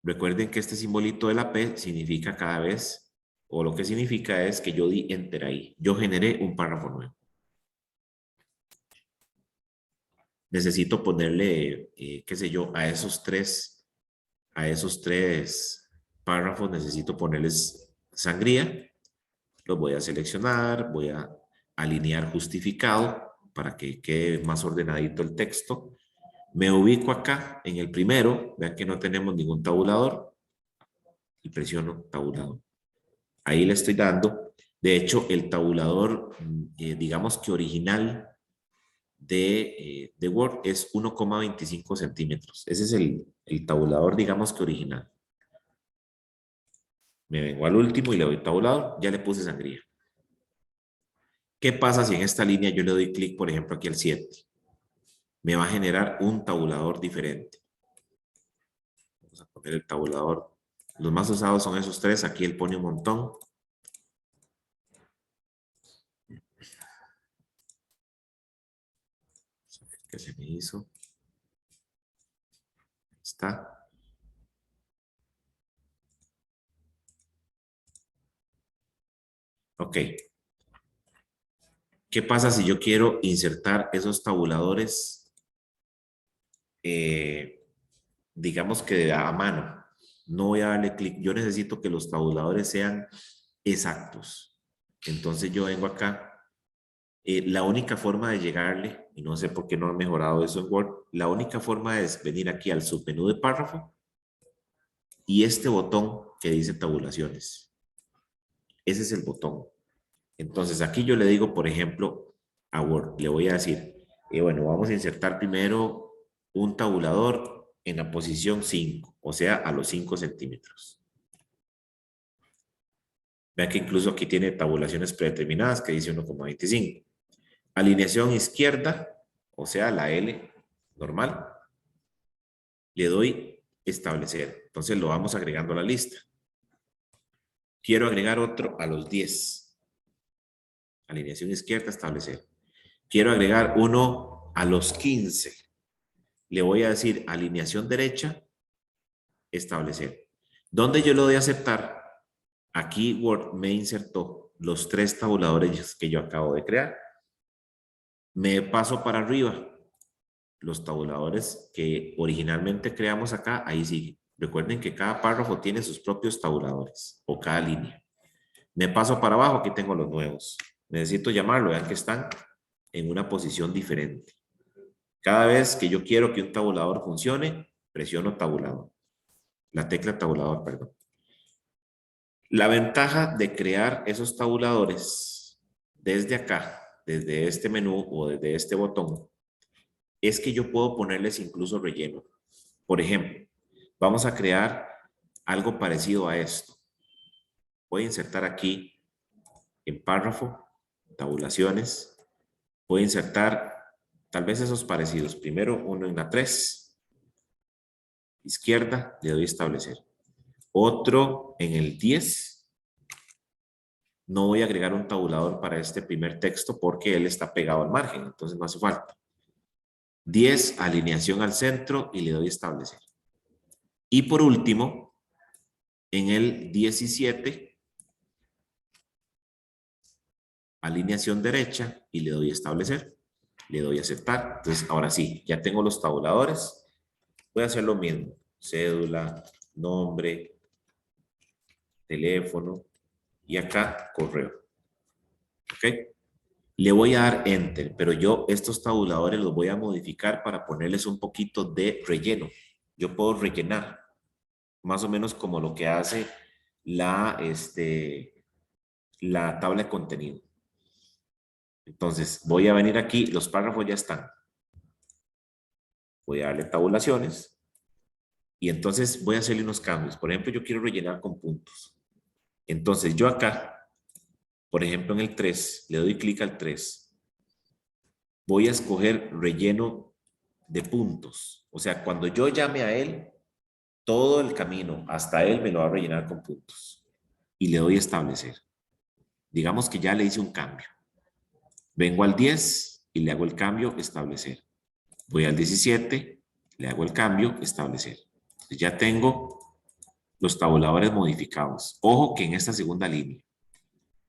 Recuerden que este simbolito de la P significa cada vez, o lo que significa es que yo di enter ahí. Yo generé un párrafo nuevo. Necesito ponerle, qué sé yo, a esos tres párrafos necesito ponerles sangría. Los voy a seleccionar, voy a alinear justificado para que quede más ordenadito el texto. Me ubico acá en el primero, vean que no tenemos ningún tabulador y presiono tabulador. Ahí le estoy dando. De hecho, el tabulador, digamos que original de Word es 1,25 centímetros. Ese es el tabulador, digamos que original. Me vengo al último y le doy tabulador. Ya le puse sangría. ¿Qué pasa si en esta línea yo le doy clic, por ejemplo, aquí al 7? Me va a generar un tabulador diferente. Vamos a poner el tabulador. Los más usados son esos tres. Aquí él pone un montón. ¿Qué se me hizo? Está. Ok. ¿Qué pasa si yo quiero insertar esos tabuladores, digamos que a mano? No voy a darle clic. Yo necesito que los tabuladores sean exactos. Entonces yo vengo acá. La única forma de llegarle, y no sé por qué no han mejorado eso en Word, la única forma es venir aquí al submenú de párrafo y este botón que dice tabulaciones. Ese es el botón. Entonces aquí yo le digo, por ejemplo, a Word, le voy a decir, bueno, vamos a insertar primero un tabulador en la posición 5, o sea, a los 5 centímetros. Vean que incluso aquí tiene tabulaciones predeterminadas que dice 1,25. Alineación izquierda, o sea, la L normal. Le doy establecer. Entonces lo vamos agregando a la lista. Quiero agregar otro a los 10. Alineación izquierda, establecer. Quiero agregar uno a los 15. Le voy a decir alineación derecha, establecer. Donde yo lo doy a aceptar, aquí Word me insertó los tres tabuladores que yo acabo de crear. Me paso para arriba. Los tabuladores que originalmente creamos acá, ahí siguen. Recuerden que cada párrafo tiene sus propios tabuladores o cada línea. Me paso para abajo, aquí tengo los nuevos. Necesito llamarlo, vean que están en una posición diferente. Cada vez que yo quiero que un tabulador funcione, presiono tabulador. La tecla tabulador, perdón. La ventaja de crear esos tabuladores desde acá, desde este menú o desde este botón, es que yo puedo ponerles incluso relleno. Por ejemplo, vamos a crear algo parecido a esto. Voy a insertar aquí en párrafo, tabulaciones. Voy a insertar tal vez esos parecidos. Primero uno en la 3, izquierda, le doy a establecer. Otro en el 10. No voy a agregar un tabulador para este primer texto porque él está pegado al margen, entonces no hace falta. 10, alineación al centro y le doy a establecer. Y por último, en el 17, alineación derecha y le doy a establecer. Le doy a aceptar. Entonces, ahora sí, ya tengo los tabuladores. Voy a hacer lo mismo. Cédula, nombre, teléfono y acá correo. ¿Ok? Le voy a dar Enter, pero yo estos tabuladores los voy a modificar para ponerles un poquito de relleno. Yo puedo rellenar, más o menos como lo que hace la tabla de contenido. Entonces, voy a venir aquí, los párrafos ya están. Voy a darle tabulaciones y entonces voy a hacerle unos cambios. Por ejemplo, yo quiero rellenar con puntos. Entonces, yo acá, por ejemplo, en el 3, le doy clic al 3. Voy a escoger relleno de puntos. O sea, cuando yo llame a él, todo el camino hasta él me lo va a rellenar con puntos. Y le doy a establecer. Digamos que ya le hice un cambio. Vengo al 10 y le hago el cambio, establecer. Voy al 17, le hago el cambio, establecer. Entonces ya tengo los tabuladores modificados. Ojo que en esta segunda línea.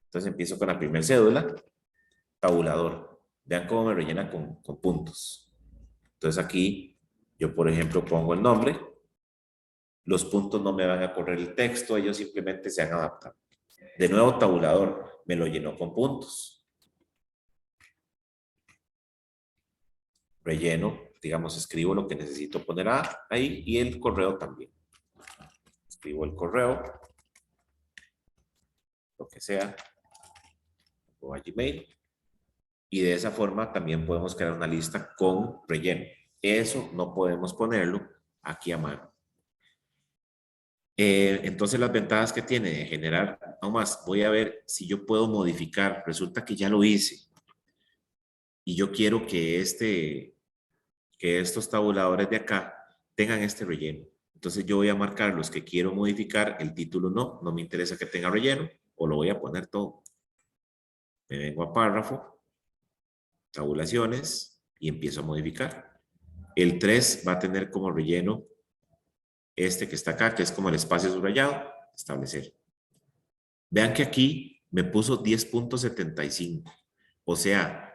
Entonces empiezo con la primera cédula, tabulador. Vean cómo me rellena con puntos. Entonces aquí yo, por ejemplo, pongo el nombre. Los puntos no me van a correr el texto, ellos simplemente se han adaptado. De nuevo, tabulador, me lo llenó con puntos. Relleno, digamos, escribo lo que necesito poner ahí y el correo también. Escribo el correo, lo que sea, o a Gmail. Y de esa forma también podemos crear una lista con relleno. Eso no podemos ponerlo aquí a mano. Entonces las ventajas que tiene de generar, aún más, voy a ver si yo puedo modificar. Resulta que ya lo hice. Y yo quiero que estos tabuladores de acá tengan este relleno. Entonces yo voy a marcar los que quiero modificar, el título no me interesa que tenga relleno, o lo voy a poner todo. Me vengo a párrafo, tabulaciones, y empiezo a modificar. El 3 va a tener como relleno este que está acá, que es como el espacio subrayado, establecer. Vean que aquí me puso 10.75. O sea,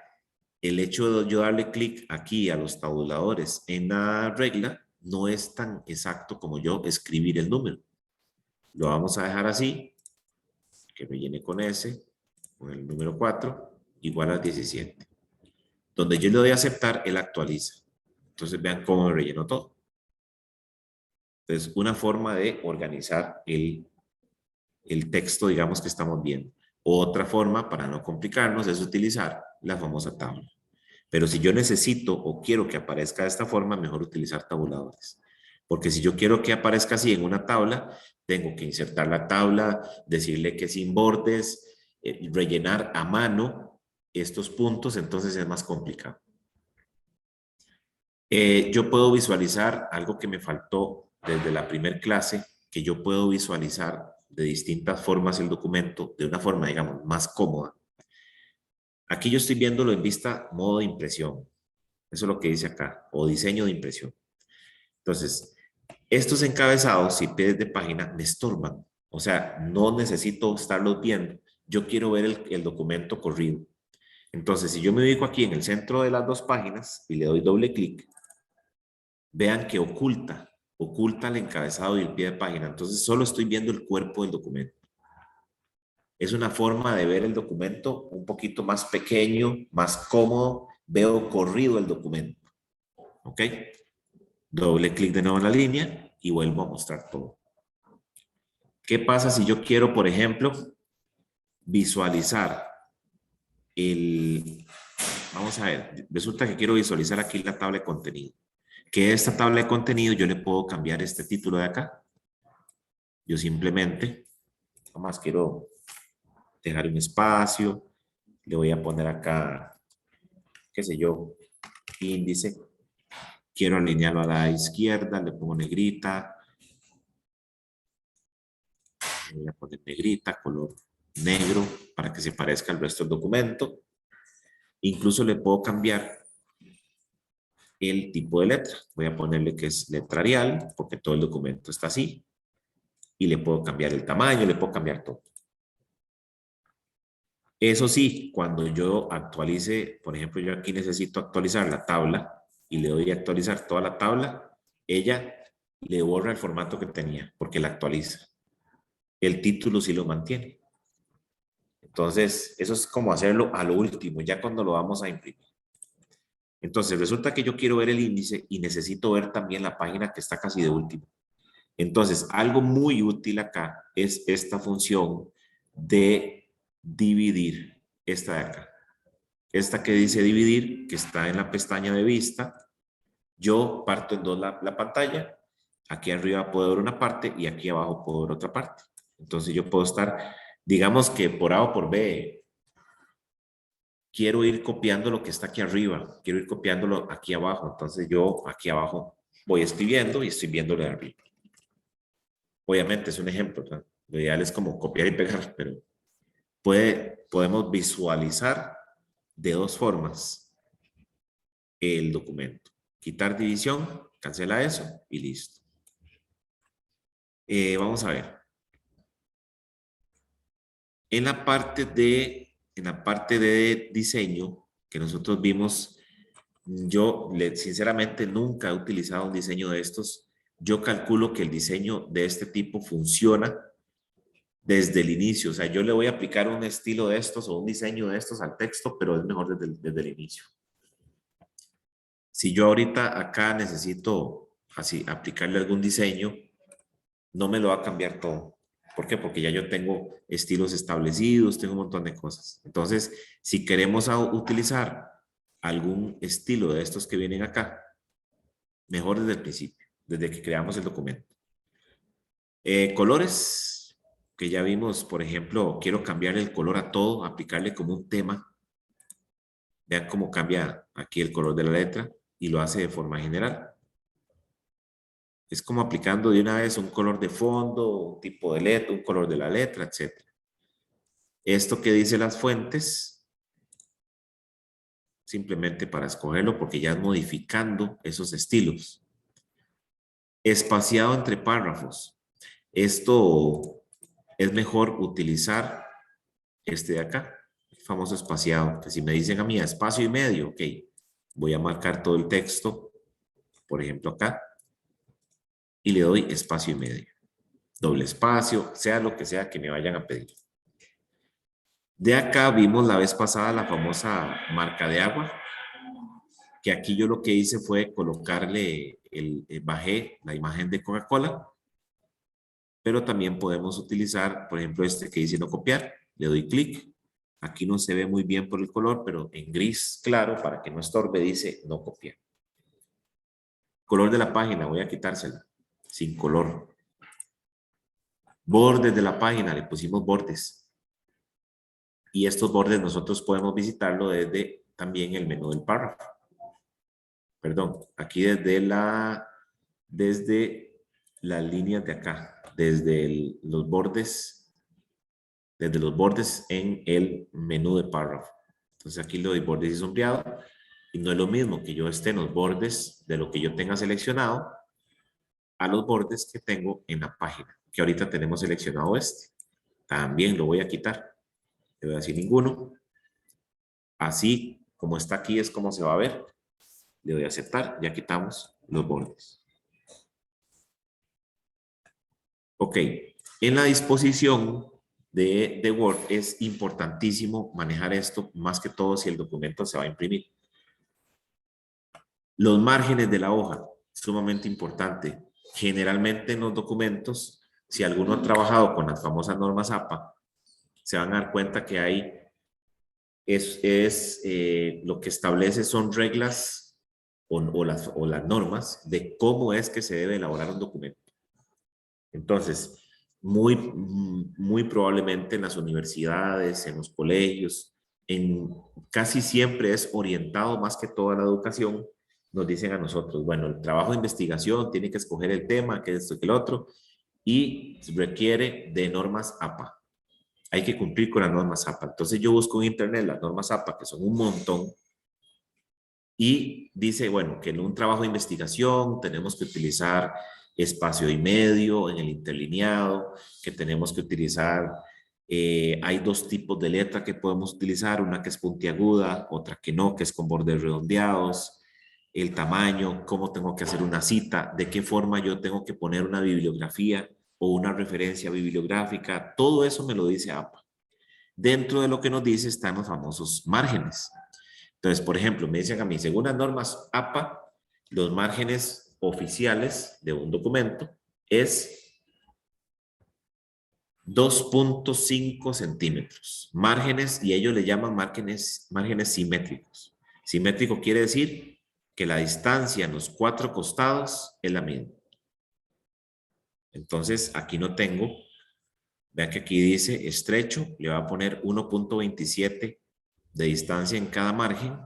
el hecho de yo darle clic aquí a los tabuladores en la regla no es tan exacto como yo escribir el número. Lo vamos a dejar así, que rellene con S, con el número 4, igual a 17. Donde yo le doy a aceptar, él actualiza. Entonces vean cómo me relleno todo. Entonces, una forma de organizar el texto, digamos, que estamos viendo. Otra forma, para no complicarnos, es utilizar la famosa tabla. Pero si yo necesito o quiero que aparezca de esta forma, mejor utilizar tabuladores. Porque si yo quiero que aparezca así en una tabla, tengo que insertar la tabla, decirle que sin bordes, rellenar a mano estos puntos, entonces es más complicado. Yo puedo visualizar algo que me faltó desde la primera clase, que yo puedo visualizar de distintas formas el documento, de una forma, digamos, más cómoda. Aquí yo estoy viéndolo en vista modo de impresión. Eso es lo que dice acá, o diseño de impresión. Entonces, estos encabezados, si pides de página, me estorban. O sea, no necesito estarlos viendo. Yo quiero ver el documento corrido. Entonces, si yo me ubico aquí en el centro de las dos páginas y le doy doble clic, vean que oculta el encabezado y el pie de página. Entonces, solo estoy viendo el cuerpo del documento. Es una forma de ver el documento un poquito más pequeño, más cómodo. Veo corrido el documento. ¿Ok? Doble clic de nuevo en la línea y vuelvo a mostrar todo. ¿Qué pasa si yo quiero, por ejemplo, visualizar el... Vamos a ver, resulta que quiero visualizar aquí la tabla de contenido. Que esta tabla de contenido yo le puedo cambiar este título de acá. Yo simplemente, nomás quiero dejar un espacio, le voy a poner acá, qué sé yo, índice. Quiero alinearlo a la izquierda, le pongo negrita. Le voy a poner negrita, color negro, para que se parezca al resto del documento. Incluso le puedo cambiar el tipo de letra. Voy a ponerle que es letra Arial, porque todo el documento está así. Y le puedo cambiar el tamaño, le puedo cambiar todo. Eso sí, cuando yo actualice, por ejemplo, yo aquí necesito actualizar la tabla y le doy a actualizar toda la tabla, ella le borra el formato que tenía porque la actualiza. El título sí lo mantiene. Entonces, eso es como hacerlo a lo último, ya cuando lo vamos a imprimir. Entonces, resulta que yo quiero ver el índice y necesito ver también la página que está casi de último. Entonces, algo muy útil acá es esta función de dividir, esta de acá. Esta que dice dividir, que está en la pestaña de vista, yo parto en dos la pantalla. Aquí arriba puedo ver una parte y aquí abajo puedo ver otra parte. Entonces, yo puedo estar, digamos que por A o por B, quiero ir copiando lo que está aquí arriba, quiero ir copiándolo aquí abajo. Entonces yo aquí abajo voy escribiendo y estoy viendo lo de arriba. Obviamente es un ejemplo, ¿no? Lo ideal es como copiar y pegar, pero podemos visualizar de dos formas el documento. Quitar división, cancela eso y listo. Vamos a ver. En la parte de diseño que nosotros vimos, yo sinceramente nunca he utilizado un diseño de estos. Yo calculo que el diseño de este tipo funciona desde el inicio. O sea, yo le voy a aplicar un estilo de estos o un diseño de estos al texto, pero es mejor desde el inicio. Si yo ahorita acá necesito así aplicarle algún diseño, no me lo va a cambiar todo. ¿Por qué? Porque ya yo tengo estilos establecidos, tengo un montón de cosas. Entonces, si queremos utilizar algún estilo de estos que vienen acá, mejor desde el principio, desde que creamos el documento. Colores, que ya vimos, por ejemplo, quiero cambiar el color a todo, aplicarle como un tema. Vean cómo cambia aquí el color de la letra y lo hace de forma general. Es como aplicando de una vez un color de fondo, un tipo de letra, un color de la letra, etc. Esto que dice las fuentes, simplemente para escogerlo porque ya es modificando esos estilos. Espaciado entre párrafos. Esto es mejor utilizar este de acá, el famoso espaciado, que si me dicen a mí espacio y medio, ok, voy a marcar todo el texto, por ejemplo acá, y le doy espacio y medio. Doble espacio, sea lo que sea que me vayan a pedir. De acá vimos la vez pasada la famosa marca de agua, que aquí yo lo que hice fue colocarle, bajé la imagen de Coca-Cola, pero también podemos utilizar, por ejemplo, este que dice no copiar, le doy clic. Aquí no se ve muy bien por el color, pero en gris claro, para que no estorbe, dice no copiar. Color de la página, voy a quitársela, sin color. Bordes de la página, le pusimos bordes. Y estos bordes nosotros podemos visitarlo desde también el menú del párrafo. Perdón, aquí desde las líneas de acá, desde los bordes en el menú de párrafo. Entonces aquí le doy bordes y sombreado y no es lo mismo que yo esté en los bordes de lo que yo tenga seleccionado a los bordes que tengo en la página, que ahorita tenemos seleccionado este. También lo voy a quitar. Le voy a decir ninguno. así como está aquí es como se va a ver. Le doy a aceptar, ya quitamos los bordes. Ok, en la disposición de Word es importantísimo manejar esto, más que todo si el documento se va a imprimir. Los márgenes de la hoja, sumamente importante. Generalmente en los documentos, si alguno ha trabajado con las famosas normas APA, se van a dar cuenta que hay, lo que establece son reglas o las normas de cómo es que se debe elaborar un documento. Entonces, muy probablemente en las universidades, en los colegios, casi siempre es orientado más que toda la educación. Nos dicen a nosotros, bueno, el trabajo de investigación tiene que escoger el tema, que esto, que el otro, y requiere de normas APA. Hay que cumplir con las normas APA. Entonces yo busco en internet las normas APA, que son un montón, y dice, bueno, que en un trabajo de investigación tenemos que utilizar espacio y medio en el interlineado, que tenemos que utilizar, hay dos tipos de letra que podemos utilizar, una que es puntiaguda, otra que no, que es con bordes redondeados, el tamaño, cómo tengo que hacer una cita, de qué forma yo tengo que poner una bibliografía o una referencia bibliográfica, todo eso me lo dice APA. Dentro de lo que nos dice están los famosos márgenes. Entonces, por ejemplo, me dicen a mí, según las normas APA, los márgenes oficiales de un documento es 2.5 centímetros. Márgenes, y ellos le llaman márgenes simétricos. Simétrico quiere decir que la distancia en los 4 costados es la misma. Entonces, aquí no tengo, vean que aquí dice estrecho, le va a poner 1.27 de distancia en cada margen.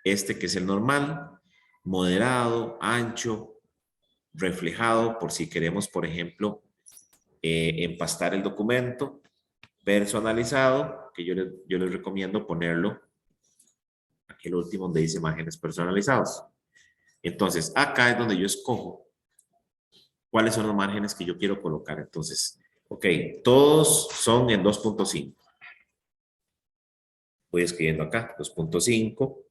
Este que es el normal, moderado, ancho, reflejado, por si queremos, por ejemplo, empastar el documento, personalizado, que yo les recomiendo ponerlo, aquí el último donde dice márgenes personalizados. Entonces, acá es donde yo escojo cuáles son los márgenes que yo quiero colocar. Entonces, ok, todos son en 2.5. Voy escribiendo acá, 2.5,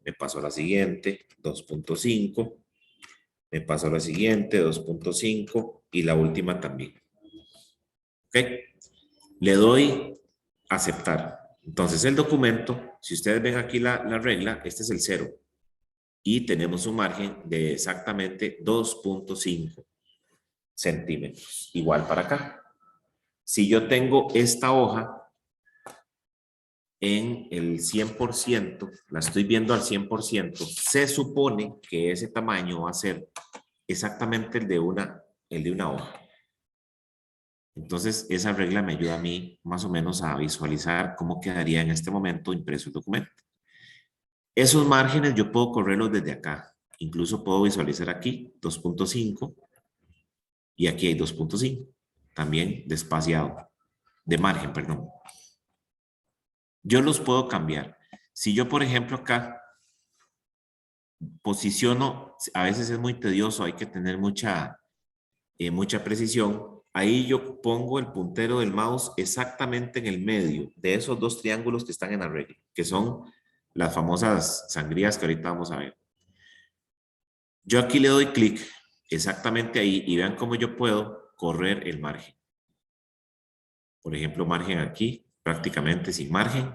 me paso a la siguiente, 2.5, me paso a la siguiente, 2.5 y la última también. ¿Ok? Le doy aceptar. Entonces el documento, si ustedes ven aquí la regla, este es el 0. Y tenemos un margen de exactamente 2.5 centímetros. Igual para acá. Si yo tengo esta hoja en el 100%, la estoy viendo al 100%, se supone que ese tamaño va a ser exactamente el de una hoja. Entonces, esa regla me ayuda a mí más o menos a visualizar cómo quedaría en este momento impreso el documento. Esos márgenes yo puedo correrlos desde acá. Incluso puedo visualizar aquí 2.5 y aquí hay 2.5. También despaciado. De margen, perdón. Yo los puedo cambiar. Si yo, por ejemplo, acá posiciono, a veces es muy tedioso, hay que tener mucha precisión. Ahí yo pongo el puntero del mouse exactamente en el medio de esos dos triángulos que están en la regla, que son las famosas sangrías que ahorita vamos a ver. Yo aquí le doy clic exactamente ahí y vean cómo yo puedo correr el margen. Por ejemplo, margen aquí, prácticamente sin margen.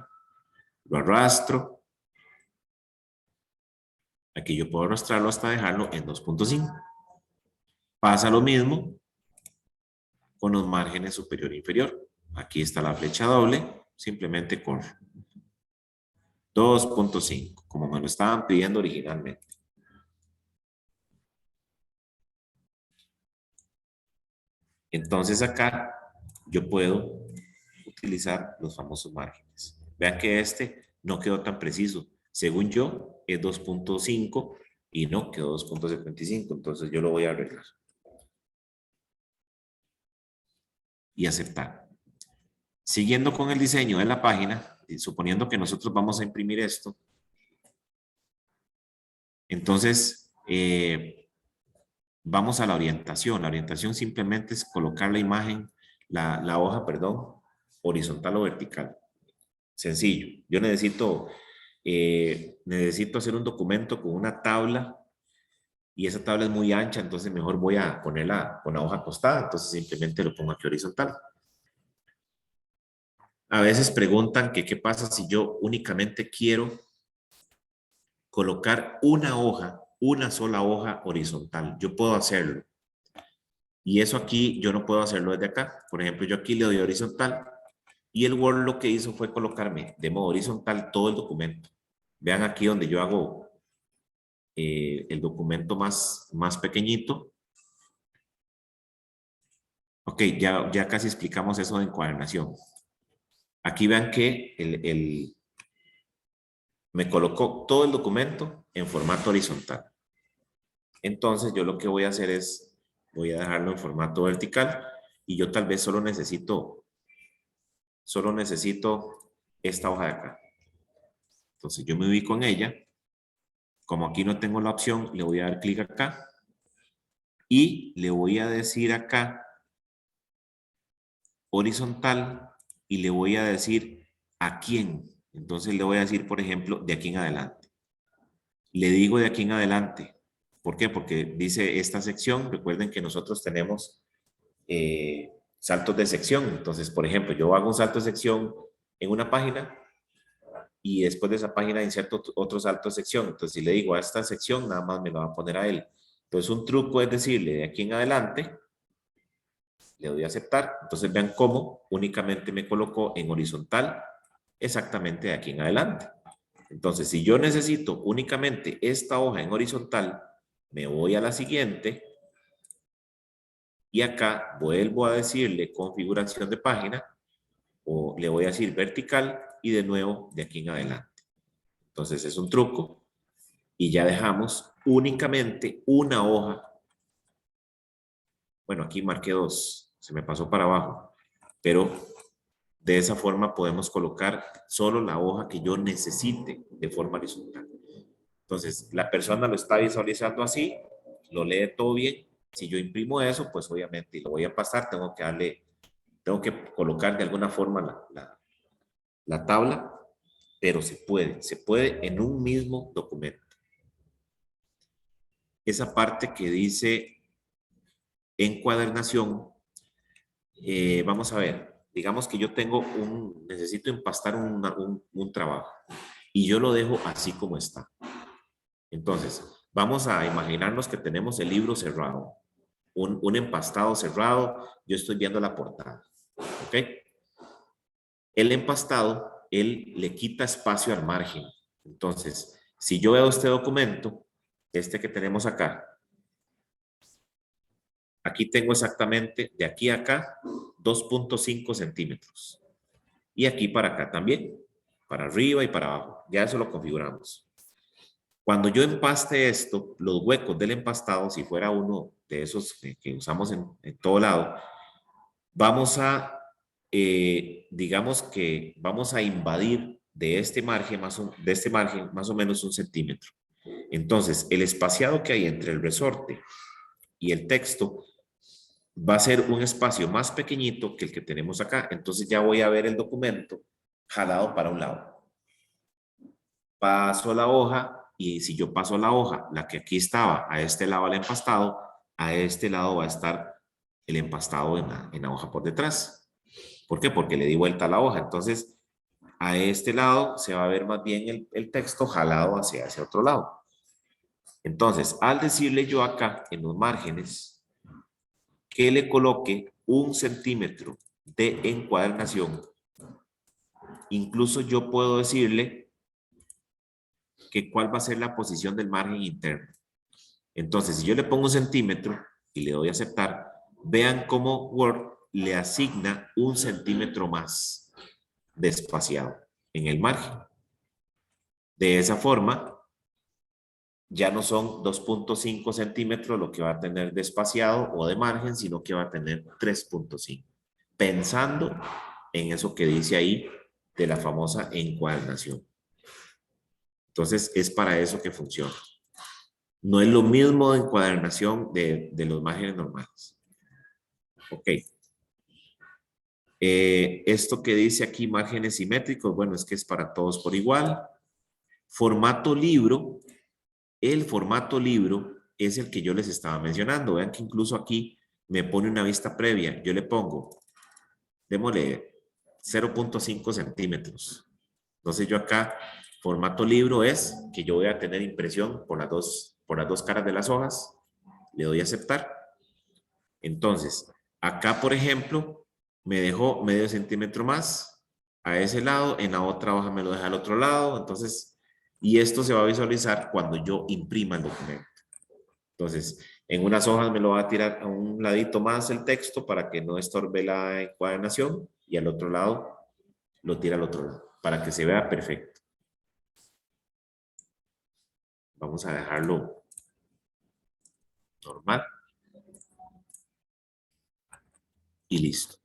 Lo arrastro. Aquí yo puedo arrastrarlo hasta dejarlo en 2.5. Pasa lo mismo con los márgenes superior e inferior. Aquí está la flecha doble, simplemente corro. 2.5, como me lo estaban pidiendo originalmente. Entonces acá yo puedo utilizar los famosos márgenes. Vean que este no quedó tan preciso. Según yo, es 2.5 y no quedó 2.75. Entonces yo lo voy a arreglar. Y aceptar. Siguiendo con el diseño de la página, suponiendo que nosotros vamos a imprimir esto, entonces vamos a la orientación. La orientación simplemente es colocar la imagen, la hoja, perdón, horizontal o vertical. Sencillo. Yo necesito necesito hacer un documento con una tabla y esa tabla es muy ancha, entonces mejor voy a ponerla con la hoja acostada, entonces simplemente lo pongo aquí horizontal. A veces preguntan que qué pasa si yo únicamente quiero colocar una hoja, una sola hoja horizontal. Yo puedo hacerlo. Y eso aquí yo no puedo hacerlo desde acá. Por ejemplo, yo aquí le doy horizontal y el Word lo que hizo fue colocarme de modo horizontal todo el documento. Vean aquí donde yo hago el documento más pequeñito. Ok, ya casi explicamos eso de encuadernación. Aquí vean que me colocó todo el documento en formato horizontal. Entonces yo lo que voy a hacer es, voy a dejarlo en formato vertical y yo tal vez solo necesito esta hoja de acá. Entonces yo me ubico en ella. Como aquí no tengo la opción, le voy a dar clic acá y le voy a decir acá horizontal y le voy a decir a quién. Entonces le voy a decir, por ejemplo, de aquí en adelante. Le digo de aquí en adelante. ¿Por qué? Porque dice esta sección, recuerden que nosotros tenemos saltos de sección. Entonces, por ejemplo, yo hago un salto de sección en una página y después de esa página inserto otro salto de sección. Entonces, si le digo a esta sección, nada más me lo va a poner a él. Entonces, un truco es decirle de aquí en adelante, le doy a aceptar. Entonces, vean cómo únicamente me colocó en horizontal exactamente de aquí en adelante. Entonces, si yo necesito únicamente esta hoja en horizontal, me voy a la siguiente y acá vuelvo a decirle configuración de página o le voy a decir vertical y de nuevo de aquí en adelante. Entonces es un truco y ya dejamos únicamente una hoja. Bueno, aquí marqué 2, se me pasó para abajo, pero de esa forma podemos colocar solo la hoja que yo necesite de forma horizontal. Entonces, la persona lo está visualizando así, lo lee todo bien. Si yo imprimo eso, pues obviamente y lo voy a pasar, tengo que colocar de alguna forma la tabla, pero se puede en un mismo documento. Esa parte que dice encuadernación, vamos a ver, digamos que yo necesito empastar un trabajo y yo lo dejo así como está. Entonces, vamos a imaginarnos que tenemos el libro cerrado, un empastado cerrado, yo estoy viendo la portada, ¿ok? El empastado, él le quita espacio al margen. Entonces, si yo veo este documento, este que tenemos acá, aquí tengo exactamente de aquí a acá 2.5 centímetros. Y aquí para acá también, para arriba y para abajo. Ya eso lo configuramos. Cuando yo empaste esto, los huecos del empastado, si fuera uno de esos que usamos en todo lado, vamos a, digamos que vamos a invadir de este margen más o menos 1 centímetro. Entonces, el espaciado que hay entre el resorte y el texto va a ser un espacio más pequeñito que el que tenemos acá. Entonces ya voy a ver el documento jalado para un lado. Paso la hoja y si yo paso la hoja, la que aquí estaba, a este lado el empastado, a este lado va a estar el empastado en la hoja por detrás. ¿Por qué? Porque le di vuelta a la hoja. Entonces, a este lado se va a ver más bien el texto jalado hacia otro lado. Entonces, al decirle yo acá en los márgenes que le coloque 1 centímetro de encuadernación, incluso yo puedo decirle que cuál va a ser la posición del margen interno. Entonces, si yo le pongo 1 centímetro y le doy a aceptar, vean cómo Word le asigna 1 centímetro más de espaciado en el margen. De esa forma, ya no son 2.5 centímetros lo que va a tener de espaciado o de margen, sino que va a tener 3.5. Pensando en eso que dice ahí de la famosa encuadernación. Entonces, es para eso que funciona. No es lo mismo de encuadernación de los márgenes normales. Ok. Esto que dice aquí, márgenes simétricos, bueno, es que es para todos por igual. Formato libro, el formato libro es el que yo les estaba mencionando. Vean que incluso aquí me pone una vista previa. Yo le pongo, démosle 0.5 centímetros. Entonces yo acá, formato libro es que yo voy a tener impresión por las dos caras de las hojas. Le doy a aceptar. Entonces, acá, por ejemplo, me dejó medio centímetro más a ese lado, en la otra hoja me lo deja al otro lado, entonces, y esto se va a visualizar cuando yo imprima el documento. Entonces, en unas hojas me lo va a tirar a un ladito más el texto para que no estorbe la encuadernación y al otro lado lo tira al otro lado para que se vea perfecto. Vamos a dejarlo normal y listo.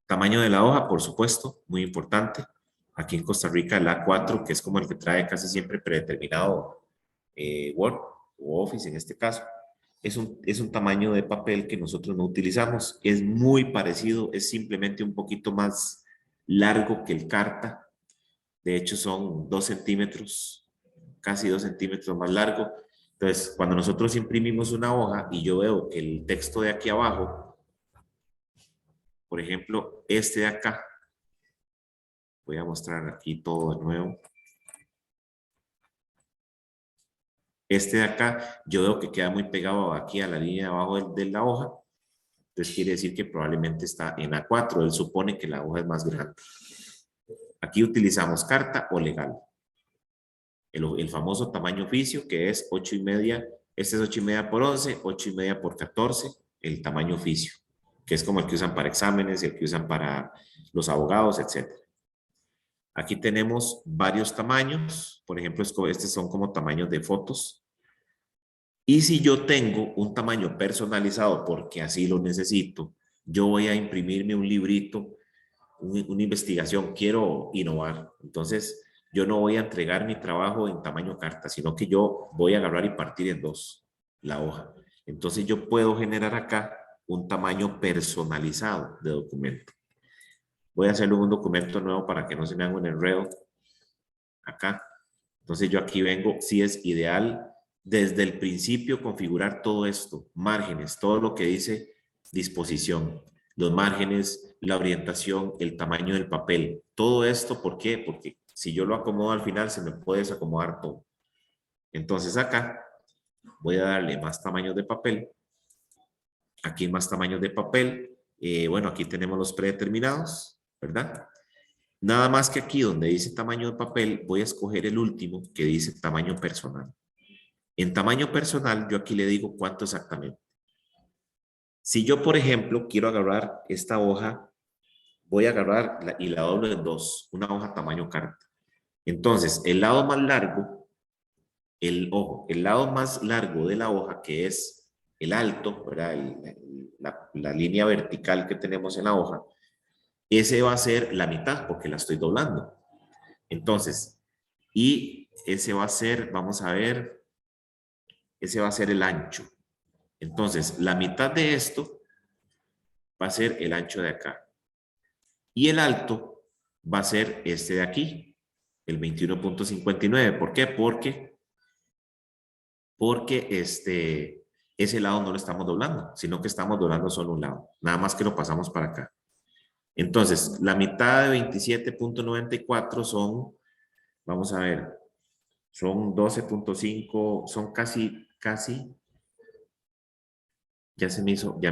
Tamaño de la hoja, por supuesto, muy importante. Aquí en Costa Rica el A4, que es como el que trae casi siempre predeterminado Word o Office en este caso, es un tamaño de papel que nosotros no utilizamos. Es muy parecido, es simplemente un poquito más largo que el Carta. De hecho, son 2 centímetros, casi 2 centímetros más largo. Entonces, cuando nosotros imprimimos una hoja y yo veo que el texto de aquí abajo, por ejemplo, este de acá, voy a mostrar aquí todo de nuevo. Este de acá, yo veo que queda muy pegado aquí a la línea de abajo de la hoja. Entonces quiere decir que probablemente está en A4. Él supone que la hoja es más grande. Aquí utilizamos carta o legal. El famoso tamaño oficio, que es 8,5. Este es 8,5 por 11, 8,5 por 14, el tamaño oficio, que es como el que usan para exámenes, el que usan para los abogados, etc. Aquí tenemos varios tamaños. Por ejemplo, estos son como tamaños de fotos. Y si yo tengo un tamaño personalizado porque así lo necesito, yo voy a imprimirme un librito, una investigación, quiero innovar. Entonces, yo no voy a entregar mi trabajo en tamaño carta, sino que yo voy a agarrar y partir en dos la hoja. Entonces, yo puedo generar acá un tamaño personalizado de documento. Voy a hacerle un documento nuevo para que no se me haga un enredo acá. Entonces yo aquí vengo, sí es ideal desde el principio configurar todo esto, márgenes, todo lo que dice disposición, los márgenes, la orientación, el tamaño del papel, todo esto, ¿por qué? Porque si yo lo acomodo al final se me puede desacomodar todo. Entonces acá voy a darle más tamaños de papel, aquí más tamaños de papel, bueno, aquí tenemos los predeterminados, ¿verdad? Nada más que aquí donde dice tamaño de papel, voy a escoger el último que dice tamaño personal. En tamaño personal, yo aquí le digo cuánto exactamente. Si yo, por ejemplo, quiero agarrar esta hoja, voy a agarrar y la doblo en dos, una hoja tamaño carta. Entonces, el lado más largo, el lado más largo de la hoja, que es el alto, ¿verdad? La línea vertical que tenemos en la hoja, ese va a ser la mitad porque la estoy doblando. Entonces, y ese va a ser, vamos a ver, ese va a ser el ancho. Entonces, la mitad de esto va a ser el ancho de acá. Y el alto va a ser este de aquí, el 21.59. ¿Por qué? Porque ese lado no lo estamos doblando, sino que estamos doblando solo un lado. Nada más que lo pasamos para acá. Entonces, la mitad de 27.94 son, vamos a ver, son 12.5, son casi, ya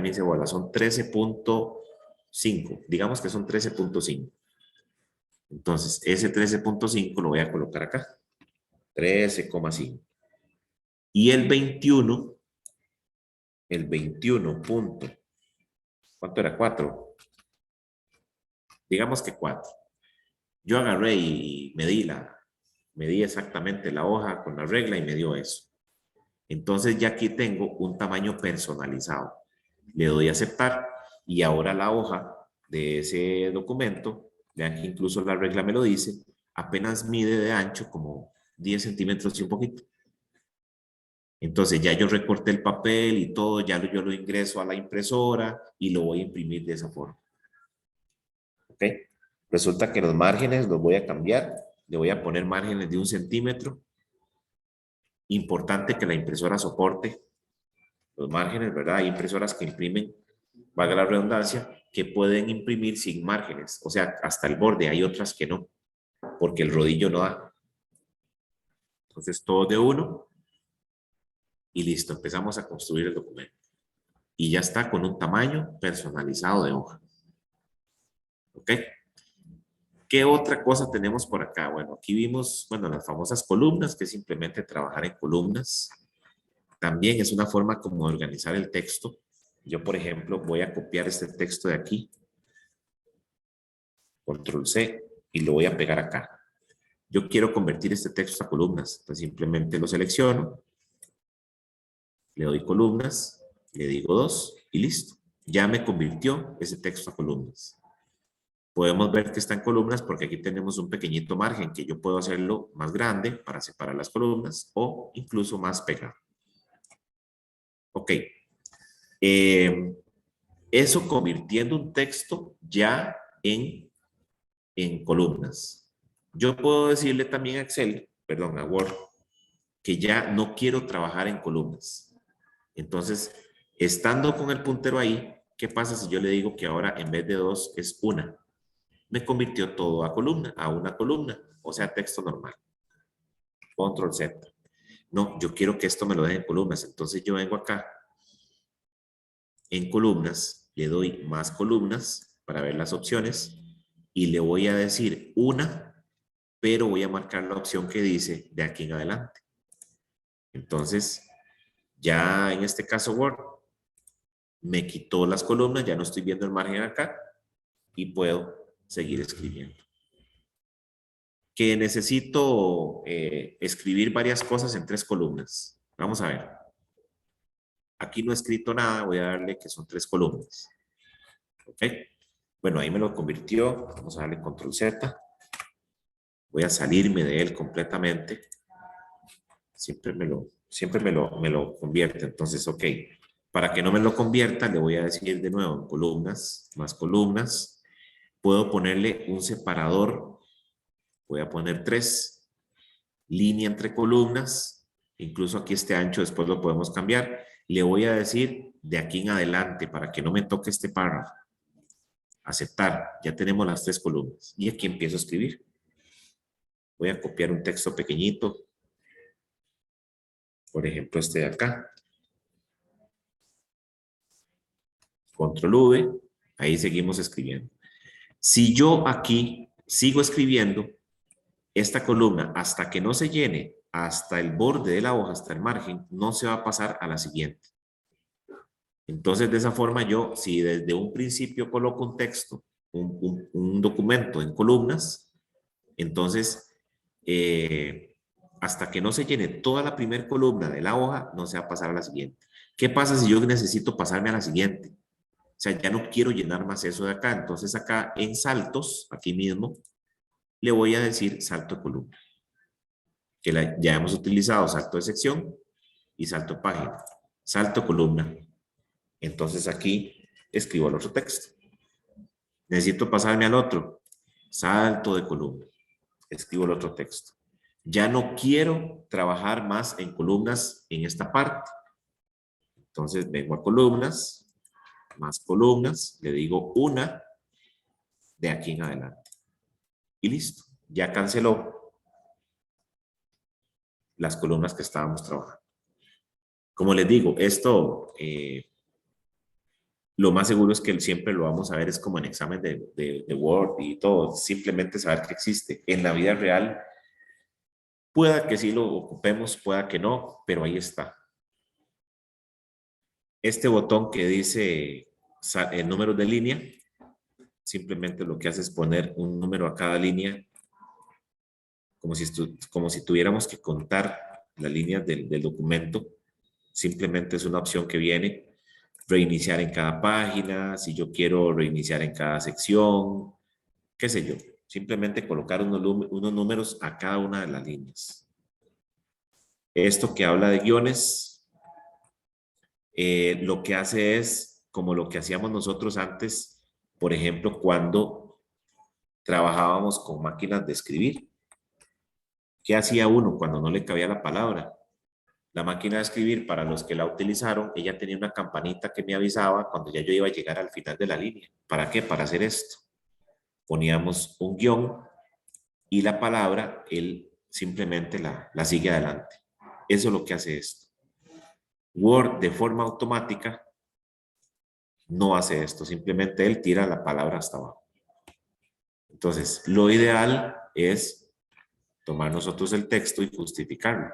me hice bola, son 13.5, digamos que son 13.5. Entonces, ese 13.5 lo voy a colocar acá, 13,5. Y el 21 punto, ¿cuánto era? 4. Digamos que 4. Yo agarré y medí exactamente la hoja con la regla y me dio eso. Entonces ya aquí tengo un tamaño personalizado. Le doy a aceptar y ahora la hoja de ese documento, vean que incluso la regla me lo dice, apenas mide de ancho como 10 centímetros y un poquito. Entonces ya yo recorté el papel y todo, ya yo lo ingreso a la impresora y lo voy a imprimir de esa forma. ¿Ok? Resulta que los márgenes los voy a cambiar. Le voy a poner márgenes de 1 centímetro. Importante que la impresora soporte los márgenes, ¿verdad? Hay impresoras que imprimen, valga la redundancia, que pueden imprimir sin márgenes, o sea, hasta el borde. Hay otras que no, porque el rodillo no da. Entonces, todo de 1 y listo. Empezamos a construir el documento. Y ya está con un tamaño personalizado de hoja. ¿Ok? ¿Qué otra cosa tenemos por acá? Bueno, aquí vimos, bueno, las famosas columnas, que es simplemente trabajar en columnas. También es una forma como de organizar el texto. Yo, por ejemplo, voy a copiar este texto de aquí. Control C y lo voy a pegar acá. Yo quiero convertir este texto a columnas. Pues simplemente lo selecciono. Le doy columnas. Le digo 2 y listo. Ya me convirtió ese texto a columnas. Podemos ver que está en columnas porque aquí tenemos un pequeñito margen que yo puedo hacerlo más grande para separar las columnas o incluso más pegado. Ok. Eso convirtiendo un texto ya en columnas. Yo puedo decirle también a Excel, perdón, a Word, que ya no quiero trabajar en columnas. Entonces, estando con el puntero ahí, ¿qué pasa si yo le digo que ahora en vez de 2 es 1? Me convirtió todo a columna, a una columna, o sea, texto normal. Control Z. No, yo quiero que esto me lo deje en columnas, entonces yo vengo acá, en columnas, le doy más columnas para ver las opciones y le voy a decir 1, pero voy a marcar la opción que dice de aquí en adelante. Entonces, ya en este caso Word me quitó las columnas, ya no estoy viendo el margen acá y puedo seguir escribiendo. Que necesito escribir varias cosas en 3 columnas. Vamos a ver. Aquí no he escrito nada, voy a darle que son 3 columnas. ¿Ok? Bueno, ahí me lo convirtió. Vamos a darle control Z. Voy a salirme de él completamente. Siempre me lo convierte. Entonces, ok. Para que no me lo convierta, le voy a decir de nuevo columnas, más columnas. Puedo ponerle un separador. Voy a poner 3. Línea entre columnas. Incluso aquí este ancho después lo podemos cambiar. Le voy a decir de aquí en adelante para que no me toque este párrafo. Aceptar. Ya tenemos las 3 columnas. Y aquí empiezo a escribir. Voy a copiar un texto pequeñito. Por ejemplo, este de acá. Control V. Ahí seguimos escribiendo. Si yo aquí sigo escribiendo esta columna hasta que no se llene, hasta el borde de la hoja, hasta el margen, no se va a pasar a la siguiente. Entonces, de esa forma yo, si desde un principio coloco un texto, un documento en columnas, entonces, hasta que no se llene toda la primera columna de la hoja, no se va a pasar a la siguiente. ¿Qué pasa si yo necesito pasarme a la siguiente? O sea, ya no quiero llenar más eso de acá. Entonces, acá en saltos, aquí mismo, le voy a decir salto de columna. Que ya hemos utilizado salto de sección y salto de página. Salto de columna. Entonces, aquí escribo el otro texto. Necesito pasarme al otro. Salto de columna. Escribo el otro texto. Ya no quiero trabajar más en columnas en esta parte. Entonces vengo a columnas, más columnas, le digo 1 de aquí en adelante. Y listo. Ya canceló las columnas que estábamos trabajando. Como les digo, esto lo más seguro es que siempre lo vamos a ver es como en examen de Word y todo. Simplemente saber que existe. En la vida real pueda que sí lo ocupemos, pueda que no, pero ahí está. Este botón que dice números de línea, simplemente lo que hace es poner un número a cada línea, como si tuviéramos que contar las líneas del documento. Simplemente es una opción que viene, reiniciar en cada página, si yo quiero reiniciar en cada sección, qué sé yo. Simplemente colocar unos números a cada una de las líneas. Esto que habla de guiones, lo que hace es como lo que hacíamos nosotros antes, por ejemplo, cuando trabajábamos con máquinas de escribir. ¿Qué hacía uno cuando no le cabía la palabra? La máquina de escribir, para los que la utilizaron, ella tenía una campanita que me avisaba cuando ya yo iba a llegar al final de la línea. ¿Para qué? Para hacer esto. Poníamos un guión y la palabra, él simplemente la sigue adelante. Eso es lo que hace esto. Word, de forma automática, no hace esto. Simplemente él tira la palabra hasta abajo. Entonces, lo ideal es tomar nosotros el texto y justificarlo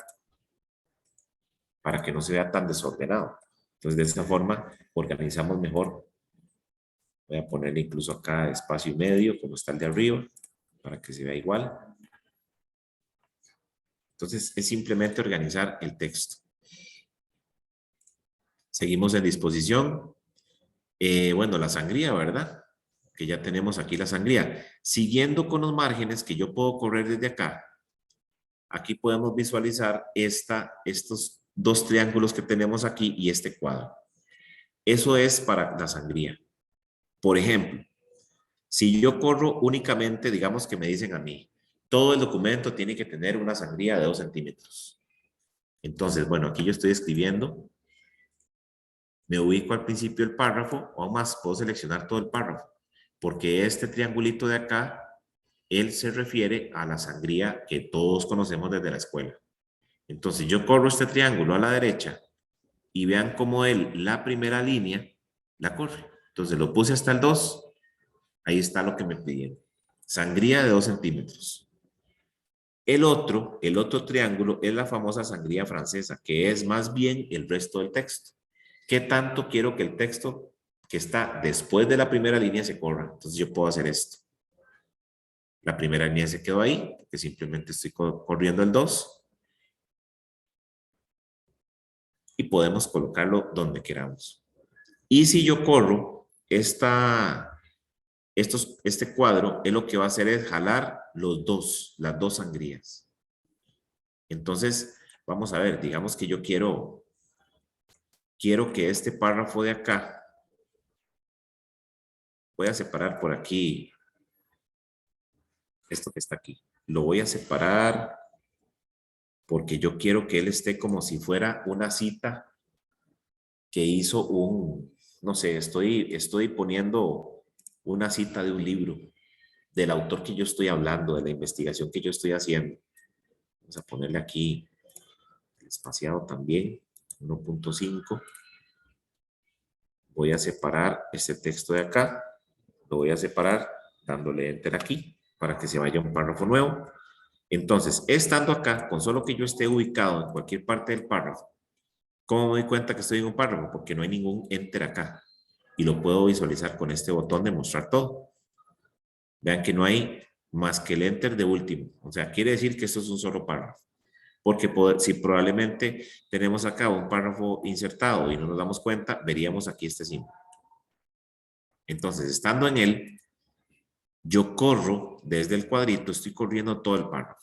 para que no se vea tan desordenado. Entonces, de esta forma, organizamos mejor. Voy a ponerle incluso acá espacio y medio, como está el de arriba, para que se vea igual. Entonces, es simplemente organizar el texto. Seguimos en disposición. Bueno, la sangría, ¿verdad? Que ya tenemos aquí la sangría. Siguiendo con los márgenes que yo puedo correr desde acá, aquí podemos visualizar estos dos triángulos que tenemos aquí y este cuadro. Eso es para la sangría. Por ejemplo, si yo corro únicamente, digamos que me dicen a mí, todo el documento tiene que tener una sangría de 2 centímetros. Entonces, bueno, aquí yo estoy escribiendo, me ubico al principio del párrafo, o más, puedo seleccionar todo el párrafo, porque este triangulito de acá, él se refiere a la sangría que todos conocemos desde la escuela. Entonces, yo corro este triángulo a la derecha y vean cómo él, la primera línea, la corre. Entonces, lo puse hasta el 2. Ahí está lo que me pidieron. Sangría de 2 centímetros. El otro triángulo es la famosa sangría francesa, que es más bien el resto del texto. ¿Qué tanto quiero que el texto que está después de la primera línea se corra? Entonces yo puedo hacer esto. La primera línea se quedó ahí, porque simplemente estoy corriendo el 2. Y podemos colocarlo donde queramos. Y si yo corro este cuadro, es lo que va a hacer es jalar las dos sangrías. Entonces, vamos a ver, digamos que yo quiero que este párrafo de acá, voy a separar por aquí esto que está aquí. Lo voy a separar porque yo quiero que él esté como si fuera una cita que hizo no sé, estoy poniendo una cita de un libro, del autor que yo estoy hablando, de la investigación que yo estoy haciendo. Vamos a ponerle aquí el espaciado también, 1.5. Voy a separar este texto de acá, lo voy a separar dándole enter aquí para que se vaya un párrafo nuevo. Entonces, estando acá, con solo que yo esté ubicado en cualquier parte del párrafo, ¿cómo me doy cuenta que estoy en un párrafo? Porque no hay ningún enter acá y lo puedo visualizar con este botón de mostrar todo. Vean que no hay más que el enter de último. O sea, quiere decir que esto es un solo párrafo. Porque si probablemente tenemos acá un párrafo insertado y no nos damos cuenta, veríamos aquí este símbolo. Entonces, estando en él, yo corro desde el cuadrito, estoy corriendo todo el párrafo.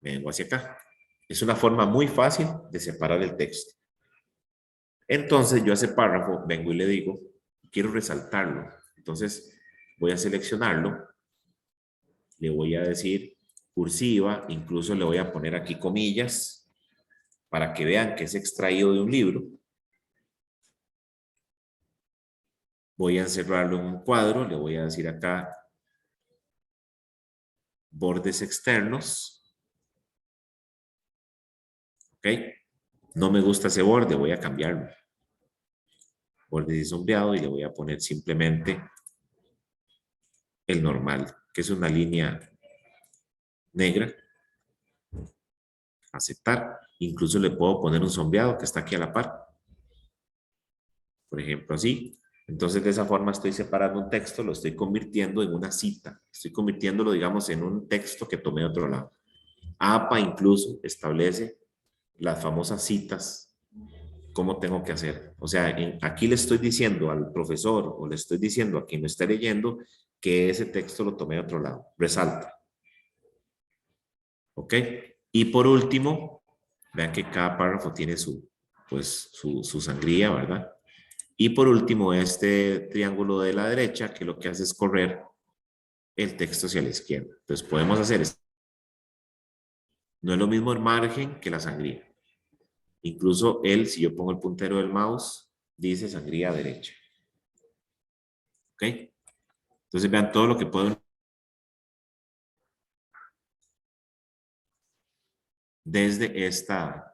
Me vengo hacia acá. Es una forma muy fácil de separar el texto. Entonces, yo a ese párrafo vengo y le digo, quiero resaltarlo. Entonces, voy a seleccionarlo. Le voy a decir cursiva, incluso le voy a poner aquí comillas para que vean que es extraído de un libro. Voy a encerrarlo en un cuadro, le voy a decir acá bordes externos. ¿Ok? No me gusta ese borde, voy a cambiarlo. Borde y sombreado y le voy a poner simplemente el normal, que es una línea negra. Aceptar. Incluso le puedo poner un sombreado que está aquí a la par. Por ejemplo, así. Entonces, de esa forma estoy separando un texto, lo estoy convirtiendo en una cita. Estoy convirtiéndolo, digamos, en un texto que tomé de otro lado. APA incluso establece las famosas citas, cómo tengo que hacer. O sea, aquí le estoy diciendo al profesor o le estoy diciendo a quien lo esté leyendo que ese texto lo tomé de otro lado. Resalta. ¿Ok? Y por último, vean que cada párrafo tiene su sangría, ¿verdad? Y por último, este triángulo de la derecha, que lo que hace es correr el texto hacia la izquierda. Entonces podemos hacer esto. No es lo mismo el margen que la sangría. Incluso él, si yo pongo el puntero del mouse, dice sangría derecha. ¿Ok? Entonces vean todo lo que puedo desde esta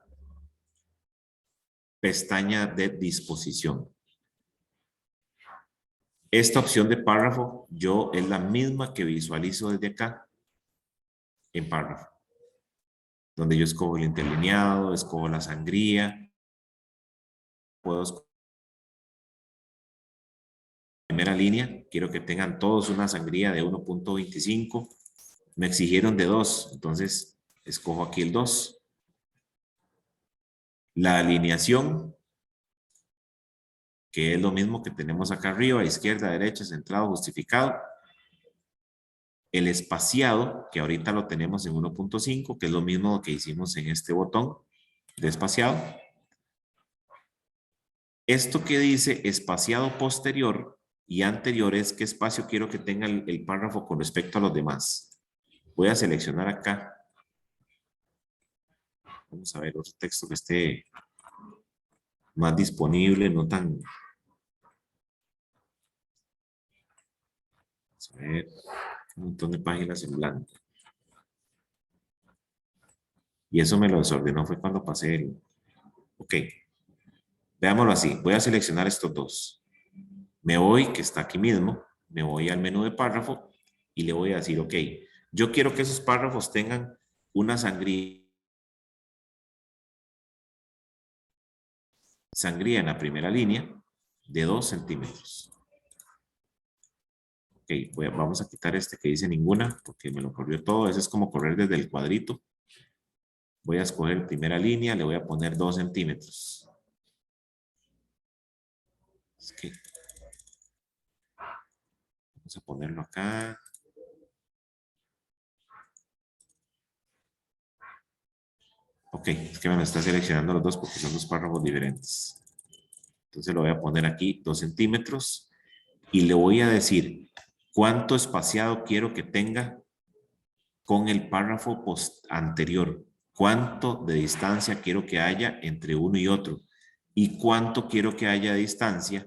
pestaña de disposición. Esta opción de párrafo, yo es la misma que visualizo desde acá en párrafo, donde yo escojo el interlineado, escojo la sangría, puedo escoger la primera línea, quiero que tengan todos una sangría de 1.25, me exigieron de 2, entonces escojo aquí el 2. La alineación, que es lo mismo que tenemos acá arriba, izquierda, derecha, centrado, justificado. El espaciado, que ahorita lo tenemos en 1.5, que es lo mismo que hicimos en este botón de espaciado. Esto que dice espaciado posterior y anterior es qué espacio quiero que tenga el párrafo con respecto a los demás. Voy a seleccionar acá. Vamos a ver otro texto que esté más disponible, no tan... Vamos a ver, un montón de páginas en blanco. Y eso me lo desordenó, fue cuando pasé el... Ok, veámoslo así. Voy a seleccionar estos dos. Me voy, que está aquí mismo, me voy al menú de párrafo y le voy a decir, ok, yo quiero que esos párrafos tengan una sangría en la primera línea de 2 centímetros. Ok, vamos a quitar este que dice ninguna porque me lo corrió todo. Ese es como correr desde el cuadrito. Voy a escoger primera línea, le voy a poner 2 centímetros. Okay. Vamos a ponerlo acá. Ok, es que me lo está seleccionando los dos porque son dos párrafos diferentes. Entonces lo voy a poner aquí 2 centímetros y le voy a decir cuánto espaciado quiero que tenga con el párrafo anterior. Cuánto de distancia quiero que haya entre uno y otro y cuánto quiero que haya de distancia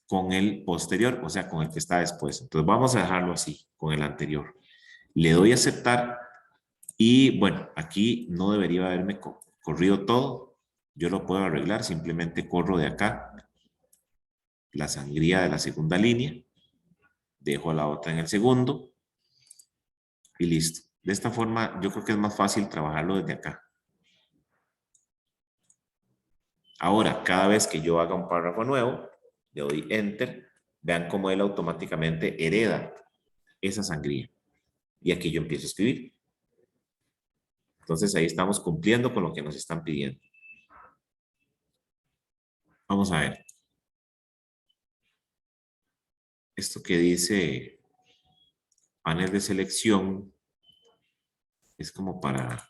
con el posterior, o sea, con el que está después. Entonces vamos a dejarlo así, con el anterior. Le doy a aceptar y bueno, aquí no debería haberme corrido todo. Yo lo puedo arreglar, simplemente corro de acá la sangría de la segunda línea, dejo la otra en el segundo y listo. De esta forma yo creo que es más fácil trabajarlo desde acá. Ahora, cada vez que yo haga un párrafo nuevo, le doy Enter, vean cómo él automáticamente hereda esa sangría. Y aquí yo empiezo a escribir. Entonces ahí estamos cumpliendo con lo que nos están pidiendo. Vamos a ver. Esto que dice panel de selección es como para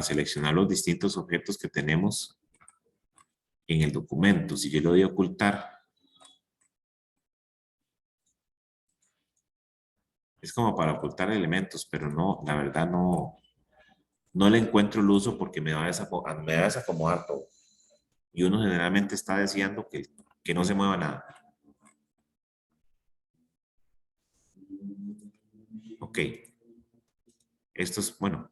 seleccionar los distintos objetos que tenemos en el documento. Si yo le doy a ocultar, es como para ocultar elementos, pero no, la verdad no le encuentro el uso porque me va a desacomodar todo. Y uno generalmente está deseando que no se mueva nada. Ok. Esto es, bueno,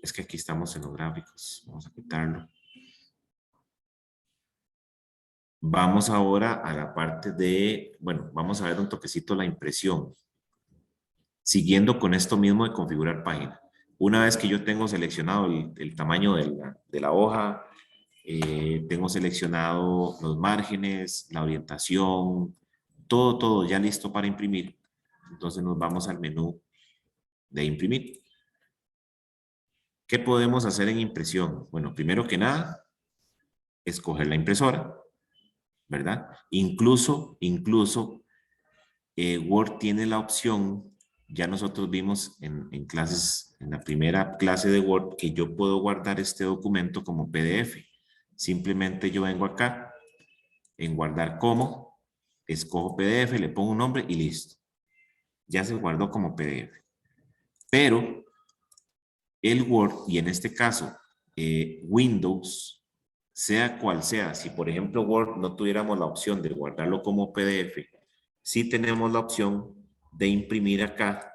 es que aquí estamos en los gráficos. Vamos a quitarlo. Vamos ahora a la parte de, bueno, vamos a ver un toquecito la impresión. Siguiendo con esto mismo de configurar página. Una vez que yo tengo seleccionado el tamaño de la hoja, tengo seleccionado los márgenes, la orientación, todo ya listo para imprimir. Entonces nos vamos al menú de imprimir. ¿Qué podemos hacer en impresión? Bueno, primero que nada, escoger la impresora, ¿verdad? Incluso Word tiene la opción, ya nosotros vimos en clases, en la primera clase de Word, que yo puedo guardar este documento como PDF. Simplemente yo vengo acá, En guardar como, escojo PDF, le pongo un nombre y listo. Ya se guardó como PDF. Pero el Word, y en este caso Windows, sea cual sea, si por ejemplo Word no tuviéramos la opción de guardarlo como PDF, sí tenemos la opción de imprimir acá,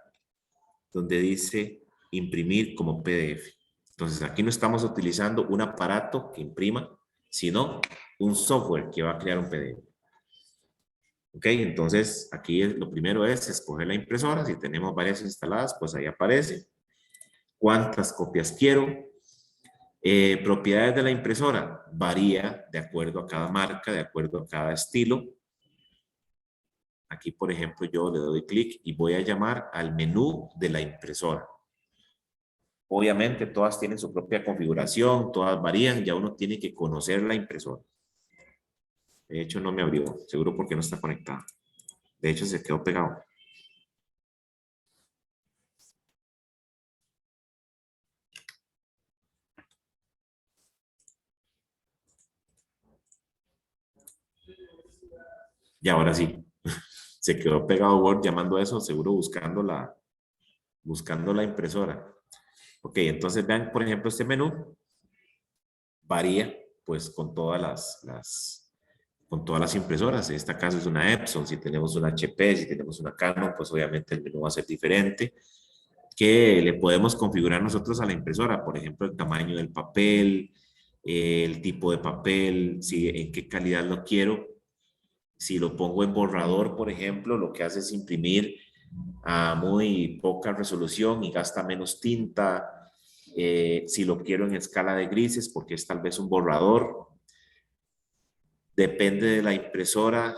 donde dice imprimir como PDF. Entonces aquí no estamos utilizando un aparato que imprima, sino un software que va a crear un PDF. Ok, entonces aquí lo primero es escoger la impresora. Si tenemos varias instaladas, pues ahí aparece cuántas copias quiero. Propiedades de la impresora varía de acuerdo a cada marca, de acuerdo a cada estilo. Aquí, por ejemplo, yo le doy clic y voy a llamar al menú de la impresora. Obviamente, todas tienen su propia configuración, todas varían, ya uno tiene que conocer la impresora. De hecho, no me abrió, seguro porque no está conectada. De hecho, se quedó pegado. Y ahora sí, se quedó pegado Word llamando a eso, seguro buscando la impresora. Ok, entonces vean, por ejemplo, este menú varía pues con todas las impresoras. En este caso es una Epson, si tenemos una HP, si tenemos una Canon, pues obviamente el menú va a ser diferente. Que le podemos configurar nosotros a la impresora, por ejemplo, el tamaño del papel, el tipo de papel, si, en qué calidad lo quiero. Si lo pongo en borrador, por ejemplo, lo que hace es imprimir a muy poca resolución y gasta menos tinta. Si lo quiero en escala de grises, porque es tal vez un borrador. Depende de la impresora,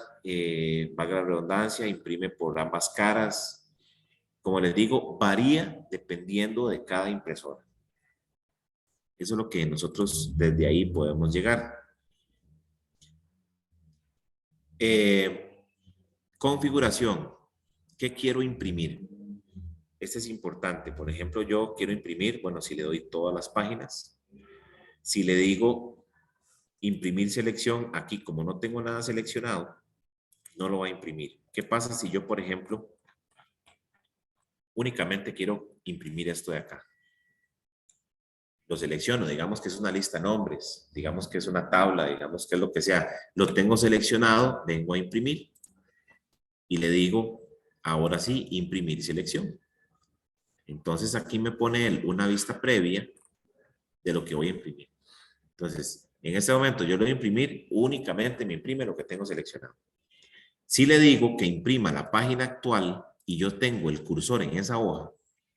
valga la redundancia, imprime por ambas caras. Como les digo, varía dependiendo de cada impresora. Eso es lo que nosotros desde ahí podemos llegar. Configuración. ¿Qué quiero imprimir? Este es importante. Por ejemplo, yo quiero imprimir, bueno, si le doy todas las páginas, si le digo imprimir selección, aquí como no tengo nada seleccionado, no lo va a imprimir. ¿Qué pasa si yo, por ejemplo, únicamente quiero imprimir esto de acá? Lo selecciono, digamos que es una lista de nombres, digamos que es una tabla, digamos que es lo que sea. Lo tengo seleccionado, vengo a imprimir y le digo, ahora sí, imprimir selección. Entonces aquí me pone él una vista previa de lo que voy a imprimir. Entonces, en este momento yo lo voy a imprimir, únicamente me imprime lo que tengo seleccionado. Si le digo que imprima la página actual y yo tengo el cursor en esa hoja,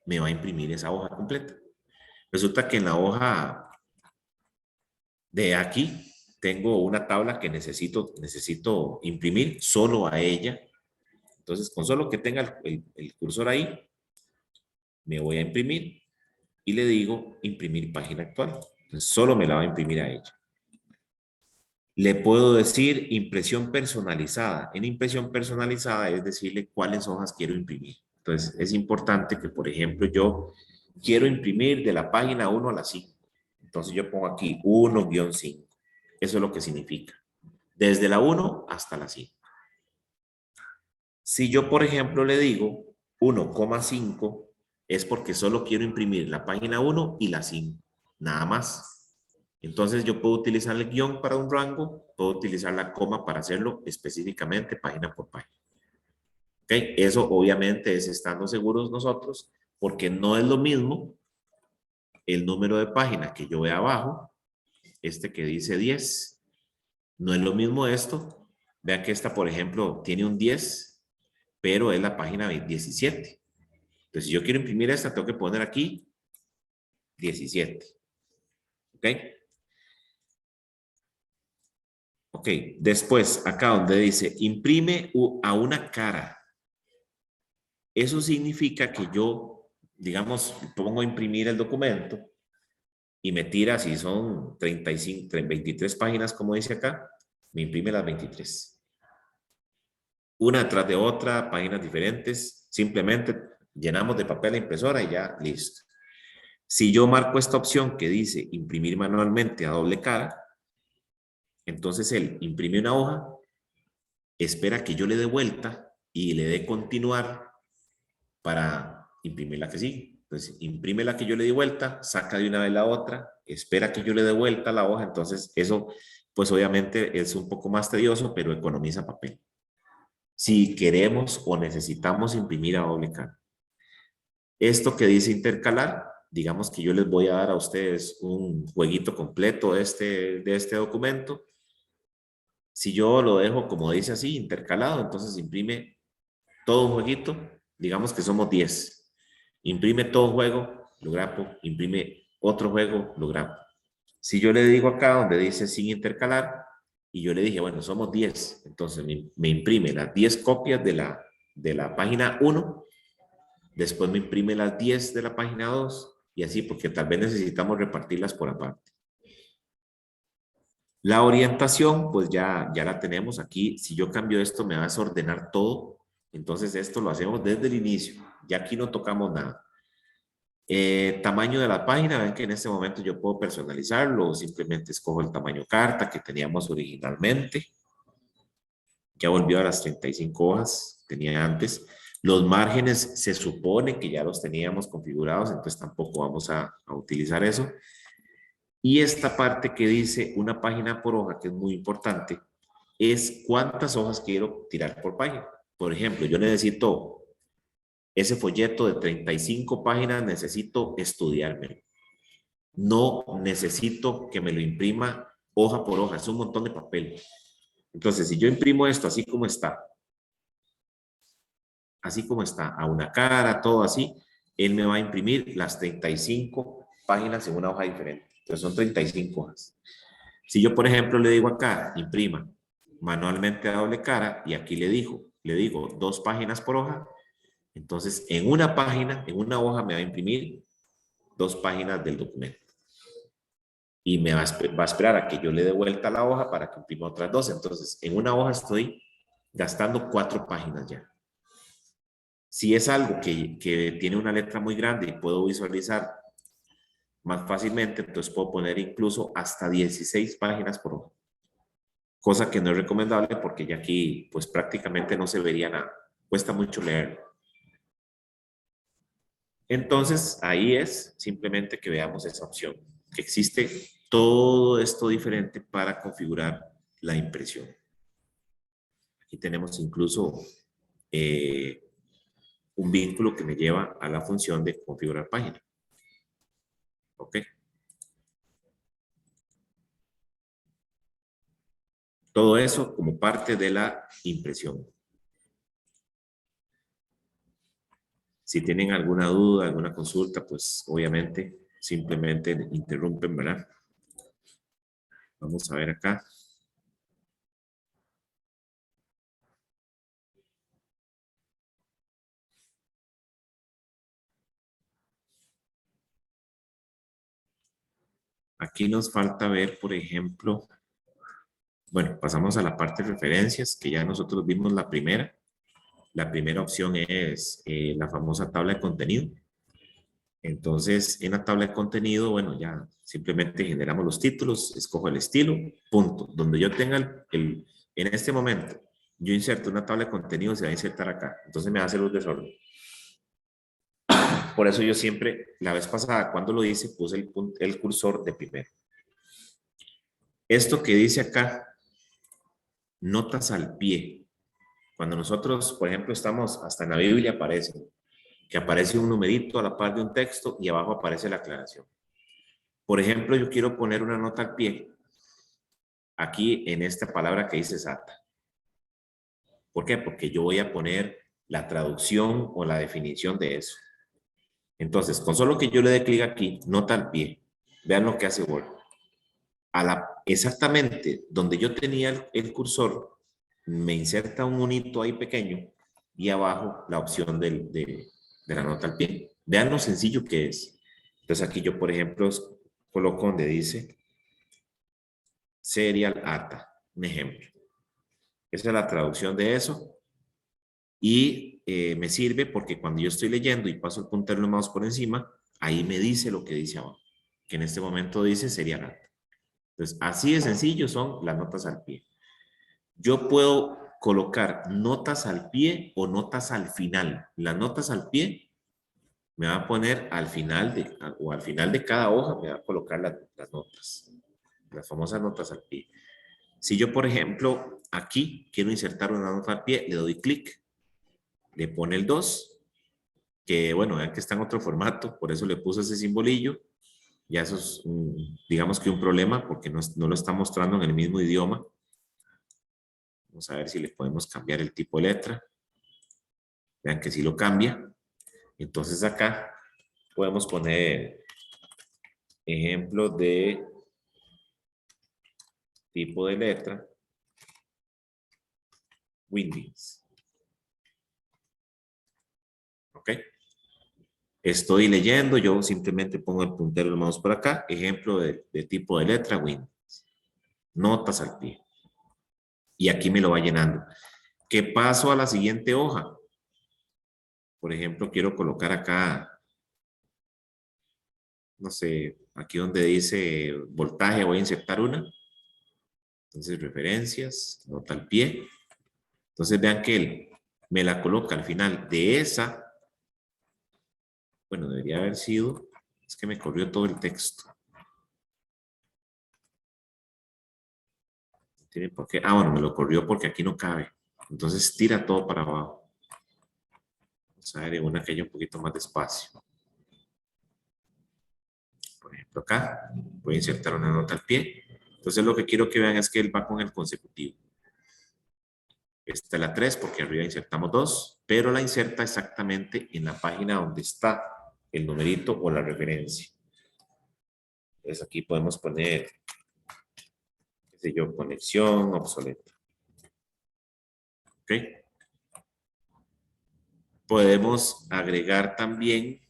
me va a imprimir esa hoja completa. Resulta que en la hoja de aquí tengo una tabla que necesito imprimir solo a ella. Entonces, con solo que tenga el cursor ahí, me voy a imprimir y le digo imprimir página actual. Entonces, solo me la va a imprimir a ella. Le puedo decir impresión personalizada. En impresión personalizada es decirle cuáles hojas quiero imprimir. Entonces, es importante que, por ejemplo, yo quiero imprimir de la página 1 a la 5. Entonces, yo pongo aquí 1-5. Eso es lo que significa. Desde la 1 hasta la 5. Si yo, por ejemplo, le digo 1,5, es porque solo quiero imprimir la página 1 y la 5. Nada más. Entonces yo puedo utilizar el guión para un rango, puedo utilizar la coma para hacerlo específicamente página por página. ¿Ok? Eso obviamente es estando seguros nosotros, porque no es lo mismo el número de página que yo vea abajo, este que dice 10, no es lo mismo esto. Vean que esta, por ejemplo, tiene un 10, pero es la página 17. Entonces, si yo quiero imprimir esta, tengo que poner aquí 17. ¿Ok? Ok, después, acá donde dice imprime a una cara. Eso significa que yo, digamos, pongo a imprimir el documento y me tira, si son 35, 23 páginas, como dice acá, me imprime las 23. Una tras de otra, páginas diferentes, simplemente llenamos de papel la impresora y ya, listo. Si yo marco esta opción que dice imprimir manualmente a doble cara, Entonces él imprime una hoja, espera que yo le dé vuelta y le dé continuar para imprimir la que sigue. Entonces imprime la que yo le di vuelta, saca de una vez la otra, espera que yo le dé vuelta a la hoja. Entonces eso pues obviamente es un poco más tedioso, pero economiza papel. Si queremos o necesitamos imprimir a doble cara. Esto que dice intercalar, digamos que yo les voy a dar a ustedes un jueguito completo de este documento. Si yo lo dejo como dice así, intercalado, entonces imprime todo un jueguito, digamos que somos 10. Imprime todo un juego, lo grapo, imprime otro juego, lo grapo. Si yo le digo acá donde dice sin intercalar, y yo le dije, bueno, somos 10, entonces me imprime las 10 copias de la página 1, después me imprime las 10 de la página 2, y así, porque tal vez necesitamos repartirlas por aparte. La orientación, pues ya la tenemos aquí. Si yo cambio esto, me va a desordenar todo. Entonces esto lo hacemos desde el inicio. Ya aquí no tocamos nada. Tamaño de la página, ven que en este momento yo puedo personalizarlo, simplemente escojo el tamaño carta que teníamos originalmente. Ya volvió a las 35 hojas, tenía antes. Los márgenes se supone que ya los teníamos configurados, entonces tampoco vamos a utilizar eso. Y esta parte que dice una página por hoja, que es muy importante, es cuántas hojas quiero tirar por página. Por ejemplo, yo necesito ese folleto de 35 páginas, necesito estudiármelo. No necesito que me lo imprima hoja por hoja, es un montón de papel. Entonces, si yo imprimo esto así como está, a una cara, todo así, él me va a imprimir las 35 páginas en una hoja diferente. Entonces, son 35 hojas. Si yo, por ejemplo, le digo acá, imprima manualmente a doble cara, y aquí le digo 2 páginas por hoja, entonces en una página, en una hoja me va a imprimir 2 páginas del documento. Y me va a esperar a que yo le dé vuelta a la hoja para que imprima otras 2. Entonces, en una hoja estoy gastando 4 páginas ya. Si es algo que tiene una letra muy grande y puedo visualizar más fácilmente, entonces puedo poner incluso hasta 16 páginas por hoja. Cosa que no es recomendable porque ya aquí pues prácticamente no se vería nada. Cuesta mucho leerlo. Entonces, ahí es simplemente que veamos esa opción, que existe todo esto diferente para configurar la impresión. Aquí tenemos incluso un vínculo que me lleva a la función de configurar página. ¿Ok? Todo eso como parte de la impresión. Si tienen alguna duda, alguna consulta, pues obviamente simplemente interrumpen, ¿verdad? Vamos a ver acá. Aquí nos falta ver, por ejemplo, bueno, pasamos a la parte de referencias, que ya nosotros vimos la primera. La primera opción es la famosa tabla de contenido. Entonces, en la tabla de contenido, bueno, ya simplemente generamos los títulos, escojo el estilo, punto. Donde yo tenga en este momento, yo inserto una tabla de contenido, se va a insertar acá. Entonces me va a hacer un desorden. Por eso yo siempre, la vez pasada, cuando lo hice, puse el cursor de primero. Esto que dice acá, notas al pie. Cuando nosotros, por ejemplo, estamos, hasta en la Biblia aparece, que aparece un numerito a la par de un texto y abajo aparece la aclaración. Por ejemplo, yo quiero poner una nota al pie, aquí en esta palabra que dice SATA. ¿Por qué? Porque yo voy a poner la traducción o la definición de eso. Entonces, con solo que yo le dé clic aquí, nota al pie, vean lo que hace Word. Exactamente donde yo tenía el cursor, me inserta un monito ahí pequeño y abajo la opción de la nota al pie. Vean lo sencillo que es. Entonces aquí yo, por ejemplo, coloco donde dice Serial ATA, un ejemplo. Esa es la traducción de eso. Y me sirve porque cuando yo estoy leyendo y paso el puntero del mouse por encima, ahí me dice lo que dice abajo. Que en este momento dice Serial ATA. Entonces, así de sencillo son las notas al pie. Yo puedo colocar notas al pie o notas al final. Las notas al pie me va a poner al final o al final de cada hoja me va a colocar las notas, las famosas notas al pie. Si yo, por ejemplo, aquí quiero insertar una nota al pie, le doy clic, le pone el 2, que bueno, vean que está en otro formato, por eso le puse ese simbolillo. Ya eso es, digamos que un problema, porque no lo está mostrando en el mismo idioma. Vamos a ver si le podemos cambiar el tipo de letra. Vean que sí lo cambia. Entonces acá podemos poner ejemplo de tipo de letra. Windings. ¿Ok? Estoy leyendo, yo simplemente pongo el puntero del mouse por acá. Ejemplo de tipo de letra, Windings. Notas al pie. Y aquí me lo va llenando. ¿Qué paso a la siguiente hoja? Por ejemplo, quiero colocar acá, no sé, aquí donde dice voltaje voy a insertar una. Entonces, referencias, nota al pie. Entonces, vean que él me la coloca al final de esa. Bueno, debería haber sido, es que me corrió todo el texto. ¿Tiene por qué? Ah, bueno, me lo corrió porque aquí no cabe. Entonces, tira todo para abajo. Vamos a ver en una que haya un poquito más de espacio. Por ejemplo, acá voy a insertar una nota al pie. Entonces, lo que quiero que vean es que él va con el consecutivo. Esta es la 3 porque arriba insertamos 2, pero la inserta exactamente en la página donde está el numerito o la referencia. Entonces aquí podemos poner, qué sé yo, conexión obsoleta. ¿Ok? Podemos agregar también,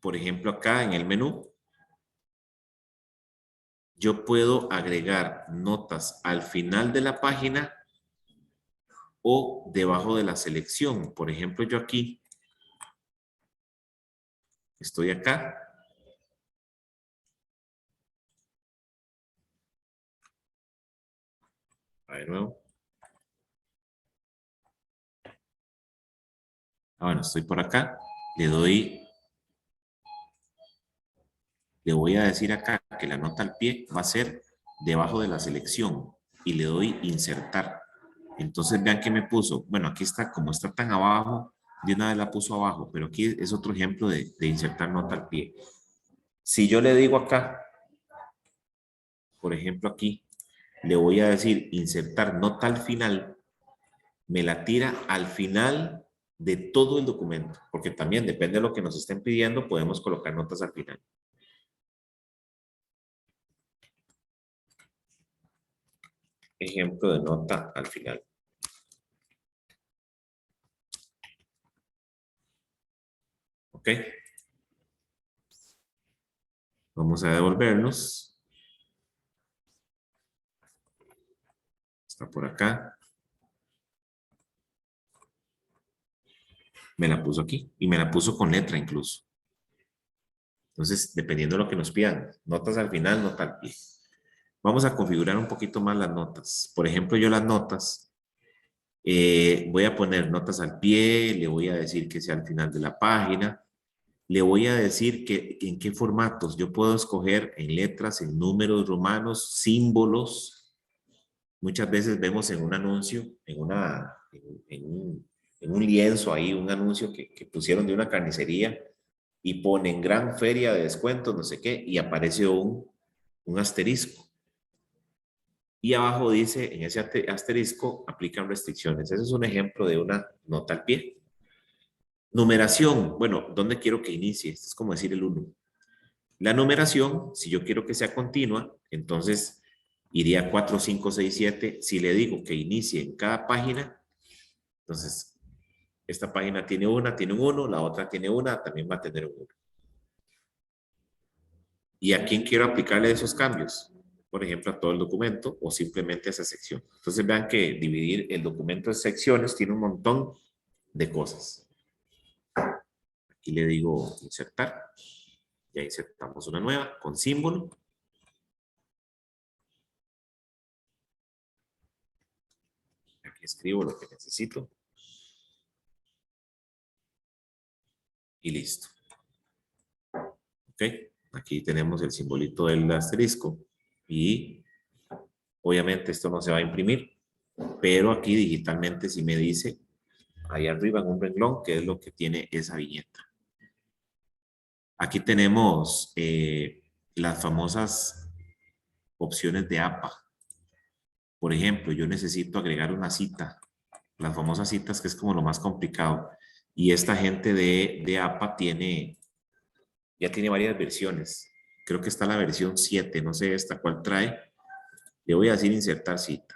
por ejemplo, acá en el menú, yo puedo agregar notas al final de la página o debajo de la selección. Por ejemplo, yo aquí estoy acá. A ver, de nuevo. Ah, bueno, estoy por acá. Le voy a decir acá que la nota al pie va a ser debajo de la selección y le doy insertar. Entonces vean que me puso, bueno, aquí está, como está tan abajo, de una vez la puso abajo, pero aquí es otro ejemplo de insertar nota al pie. Si yo le digo acá, por ejemplo aquí, le voy a decir insertar nota al final, me la tira al final de todo el documento, porque también depende de lo que nos estén pidiendo, podemos colocar notas al final. Ejemplo de nota al final. ¿Ok? Vamos a devolvernos. Está por acá. Me la puso aquí y me la puso con letra incluso. Entonces, dependiendo de lo que nos pidan, notas al final, nota al pie. Vamos a configurar un poquito más las notas. Por ejemplo, yo las notas, voy a poner notas al pie, le voy a decir que sea al final de la página, le voy a decir que en qué formatos yo puedo escoger en letras, en números romanos, símbolos. Muchas veces vemos en un anuncio, en un lienzo ahí, un anuncio que pusieron de una carnicería y ponen gran feria de descuentos, no sé qué, y aparece un asterisco. Y abajo dice, en ese asterisco aplican restricciones. Ese es un ejemplo de una nota al pie. Numeración, bueno, ¿dónde quiero que inicie? Esto es como decir el 1. La numeración, si yo quiero que sea continua, entonces iría 4, 5, 6, 7. Si le digo que inicie en cada página, entonces esta página tiene un 1, la otra tiene una, también va a tener un 1. ¿Y a quién quiero aplicarle esos cambios? Por ejemplo, a todo el documento o simplemente a esa sección. Entonces vean que dividir el documento en secciones tiene un montón de cosas. Aquí le digo insertar. Ya insertamos una nueva con símbolo. escribo lo que necesito. Y listo. Ok, aquí tenemos el simbolito del asterisco y obviamente esto no se va a imprimir, pero aquí digitalmente sí me dice ahí arriba en un renglón qué es lo que tiene esa viñeta. Aquí tenemos las famosas opciones de APA. Por ejemplo, yo necesito agregar una cita, las famosas citas, que es como lo más complicado. Y esta gente de APA ya tiene varias versiones. Creo que está la versión 7, no sé esta cuál trae. Le voy a decir insertar cita.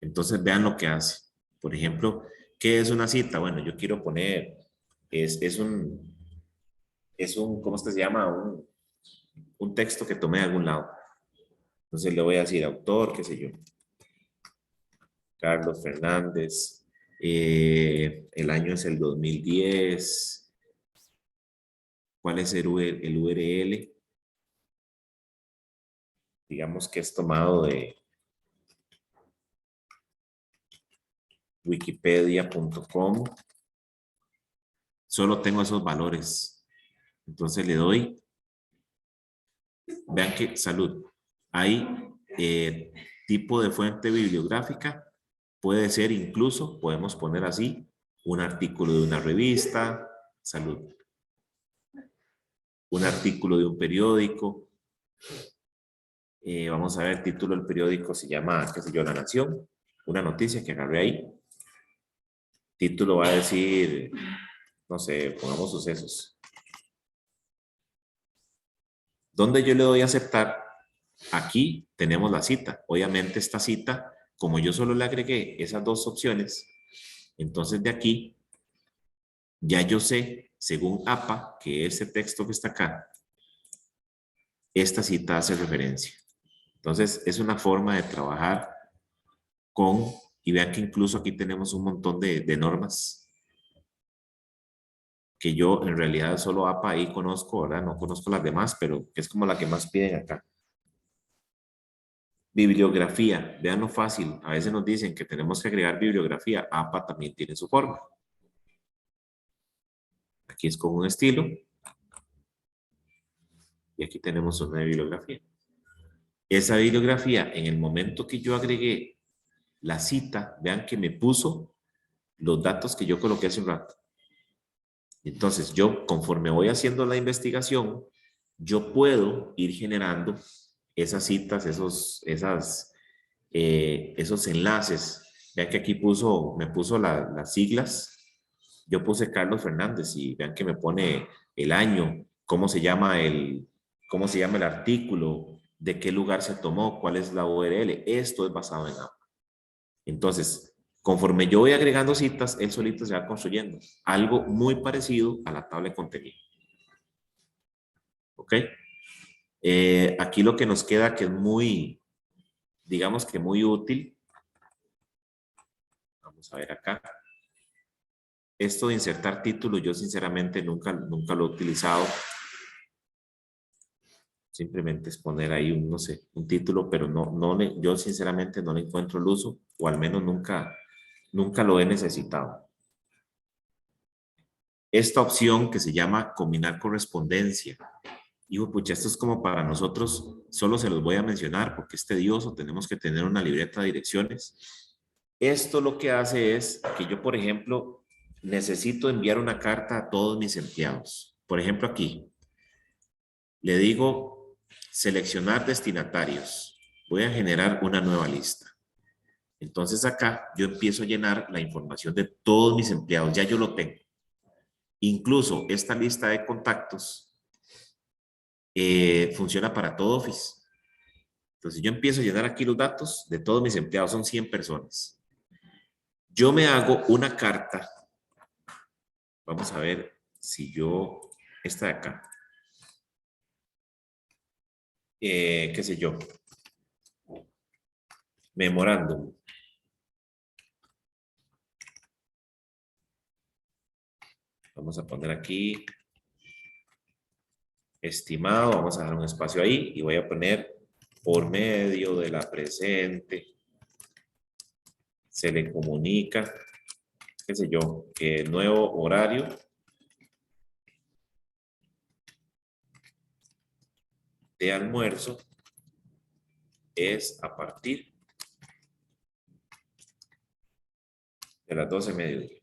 Entonces vean lo que hace. Por ejemplo, ¿qué es una cita? Bueno, yo quiero poner, es un, ¿cómo es que se llama? Un texto que tomé de algún lado. Entonces le voy a decir autor, qué sé yo. Carlos Fernández. El año es el 2010. ¿Cuál es el URL? Digamos que es tomado de wikipedia.com. Solo tengo esos valores. Entonces le doy. Vean que, salud. Hay tipo de fuente bibliográfica. Puede ser incluso, podemos poner así, un artículo de una revista. Salud. Un artículo de un periódico. Vamos a ver, el título del periódico se llama, qué sé yo, La Nación. Una noticia que agarré ahí. Título va a decir, no sé, pongamos sucesos. Donde yo le doy a aceptar, aquí tenemos la cita. Obviamente esta cita, como yo solo le agregué esas dos opciones, entonces de aquí, ya yo sé, según APA, que ese texto que está acá, esta cita hace referencia. Entonces es una forma de trabajar con, y vean que incluso aquí tenemos un montón de normas que yo en realidad solo APA ahí conozco, ¿verdad? No conozco las demás, pero que es como la que más piden acá. Bibliografía, vean lo fácil. A veces nos dicen que tenemos que agregar bibliografía. APA también tiene su forma. Aquí es con un estilo. Y aquí tenemos una bibliografía. Esa bibliografía, en el momento que yo agregué la cita, vean que me puso los datos que yo coloqué hace un rato. Entonces, yo, conforme voy haciendo la investigación, yo puedo ir generando esas citas, esos enlaces. Vean que aquí me puso las siglas. Yo puse Carlos Fernández y vean que me pone el año, cómo se llama el artículo, de qué lugar se tomó, cuál es la URL. Esto es basado en APA. Entonces, conforme yo voy agregando citas, él solito se va construyendo. Algo muy parecido a la tabla de contenido. ¿Ok? Aquí lo que nos queda que es muy, digamos que muy útil. Vamos a ver acá. Esto de insertar títulos, yo sinceramente nunca lo he utilizado. Simplemente es poner ahí un, no sé, un título, pero yo sinceramente no le encuentro el uso, o al menos nunca lo he necesitado. Esta opción que se llama combinar correspondencia. Hijo, pucha, esto es como para nosotros, solo se los voy a mencionar porque es tedioso, tenemos que tener una libreta de direcciones. Esto lo que hace es que yo, por ejemplo, necesito enviar una carta a todos mis empleados. Por ejemplo, aquí, le digo seleccionar destinatarios. Voy a generar una nueva lista. Entonces acá yo empiezo a llenar la información de todos mis empleados, ya yo lo tengo. Incluso esta lista de contactos funciona para todo Office. Entonces yo empiezo a llenar aquí los datos de todos mis empleados, son 100 personas. Yo me hago una carta. Vamos a ver si esta de acá. Qué sé yo. Memorándum. Vamos a poner aquí. Estimado, vamos a dejar un espacio ahí y voy a poner por medio de la presente se le comunica, qué sé yo, que el nuevo horario de almuerzo es a partir de las 12 de mediodía.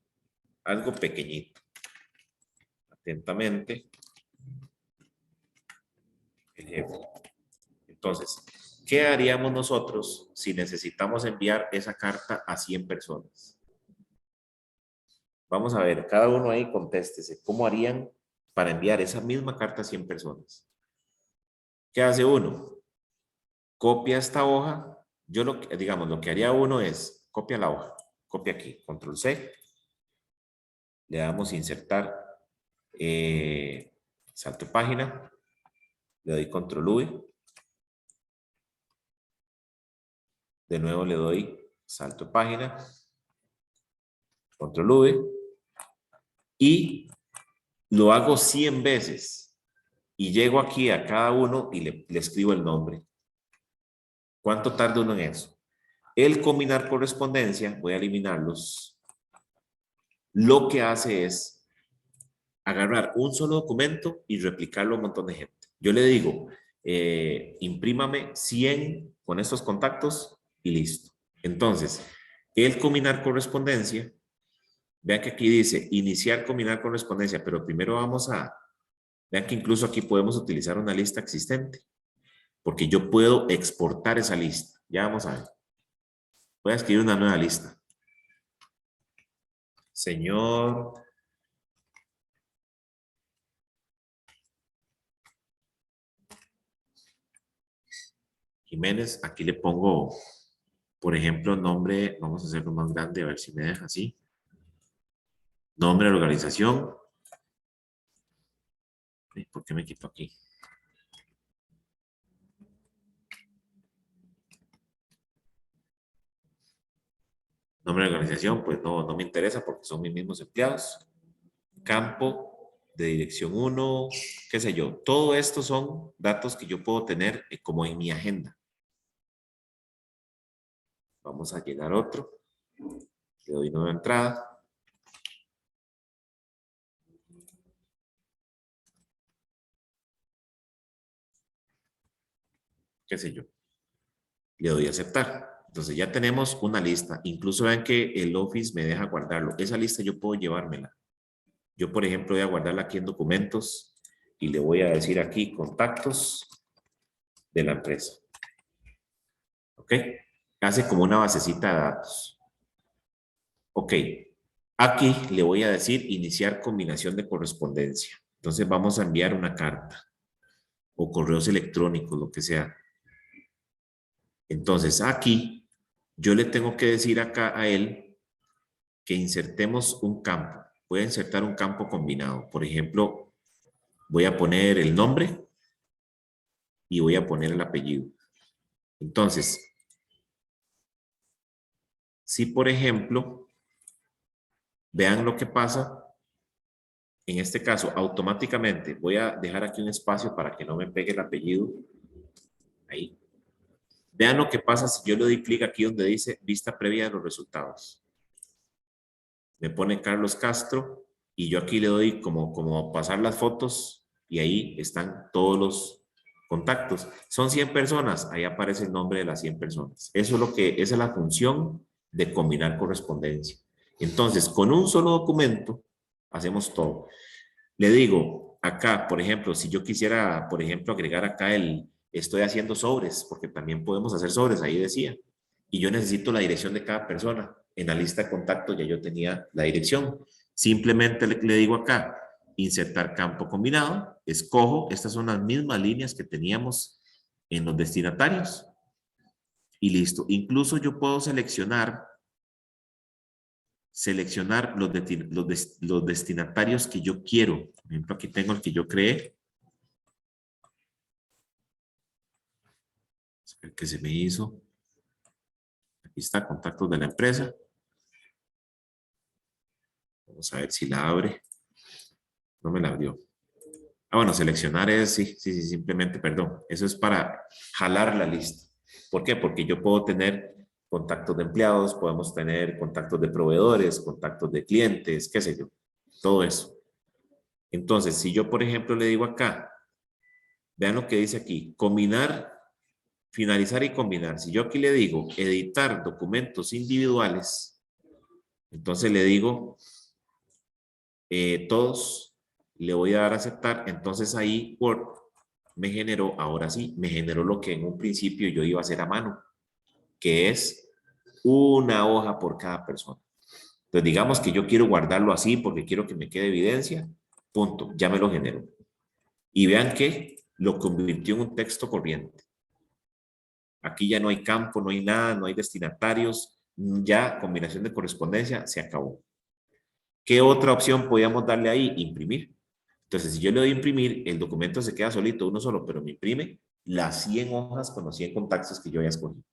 Algo pequeñito. Atentamente, el jefe. Entonces, ¿qué haríamos nosotros si necesitamos enviar esa carta a 100 personas? Vamos a ver, cada uno ahí contéstese. ¿Cómo harían para enviar esa misma carta a 100 personas? ¿Qué hace uno? Copia esta hoja. Yo digamos, lo que haría uno es, copia la hoja. Copia aquí, control C. Le damos insertar, salto de página. Le doy control V. De nuevo le doy salto de página. Control V. Y lo hago 100 veces. Y llego aquí a cada uno y le escribo el nombre. ¿Cuánto tarda uno en eso? El combinar correspondencia, voy a eliminarlos. Lo que hace es agarrar un solo documento y replicarlo a un montón de gente. Yo le digo, imprímame 100 con estos contactos y listo. Entonces, el combinar correspondencia, vean que aquí dice iniciar combinar correspondencia, pero primero vamos a, vean que incluso aquí podemos utilizar una lista existente, porque yo puedo exportar esa lista. Ya vamos a ver. Voy a escribir una nueva lista. Señor Jiménez, aquí le pongo, por ejemplo, nombre, vamos a hacerlo más grande, a ver si me deja así. Nombre de la organización. ¿Por qué me quito aquí? Nombre de la organización, pues no me interesa porque son mis mismos empleados. Campo de dirección 1, qué sé yo. Todo esto son datos que yo puedo tener como en mi agenda. Vamos a llenar otro. Le doy nueva entrada. Qué sé yo. Le doy a aceptar. Entonces ya tenemos una lista. Incluso vean que el Office me deja guardarlo. Esa lista yo puedo llevármela. Yo, por ejemplo, voy a guardarla aquí en documentos y le voy a decir aquí contactos de la empresa. ¿Ok? Hace como una basecita de datos. Ok. Aquí le voy a decir iniciar combinación de correspondencia. Entonces vamos a enviar una carta o correos electrónicos, lo que sea. Entonces aquí yo le tengo que decir acá a él que insertemos un campo. Voy a insertar un campo combinado. Por ejemplo, voy a poner el nombre y voy a poner el apellido. Entonces, si por ejemplo, vean lo que pasa, en este caso, automáticamente voy a dejar aquí un espacio para que no me pegue el apellido. Ahí. Vean lo que pasa si yo le doy clic aquí donde dice vista previa de los resultados. Me pone Carlos Castro y yo aquí le doy como pasar las fotos y ahí están todos los contactos. Son 100 personas, ahí aparece el nombre de las 100 personas. Eso es esa es la función de combinar correspondencia. Entonces, con un solo documento hacemos todo. Le digo, acá, por ejemplo, si yo quisiera, por ejemplo, agregar acá estoy haciendo sobres, porque también podemos hacer sobres, ahí decía. Y yo necesito la dirección de cada persona. En la lista de contactos ya yo tenía la dirección. Simplemente le digo acá, insertar campo combinado, escojo, estas son las mismas líneas que teníamos en los destinatarios. Y listo. Incluso yo puedo seleccionar los destinatarios que yo quiero. Por ejemplo, aquí tengo el que yo creé. El que se me hizo. Aquí está, contactos de la empresa. Vamos a ver si la abre. No me la abrió. Ah, bueno, seleccionar es, sí, simplemente, perdón. Eso es para jalar la lista. ¿Por qué? Porque yo puedo tener contactos de empleados, podemos tener contactos de proveedores, contactos de clientes, qué sé yo, todo eso. Entonces, si yo, por ejemplo, le digo acá, vean lo que dice aquí, combinar, finalizar y combinar. Si yo aquí le digo editar documentos individuales, entonces le digo todos, le voy a dar a aceptar, entonces ahí Word me generó, ahora sí, me generó lo que en un principio yo iba a hacer a mano, que es una hoja por cada persona. Entonces digamos que yo quiero guardarlo así porque quiero que me quede evidencia, punto, ya me lo generó. Y vean que lo convirtió en un texto corriente. Aquí ya no hay campo, no hay nada, no hay destinatarios, ya combinación de correspondencia se acabó. ¿Qué otra opción podíamos darle ahí? Imprimir. Entonces, si yo le doy imprimir, el documento se queda solito, uno solo, pero me imprime las 100 hojas con los 100 contactos que yo ya escogí.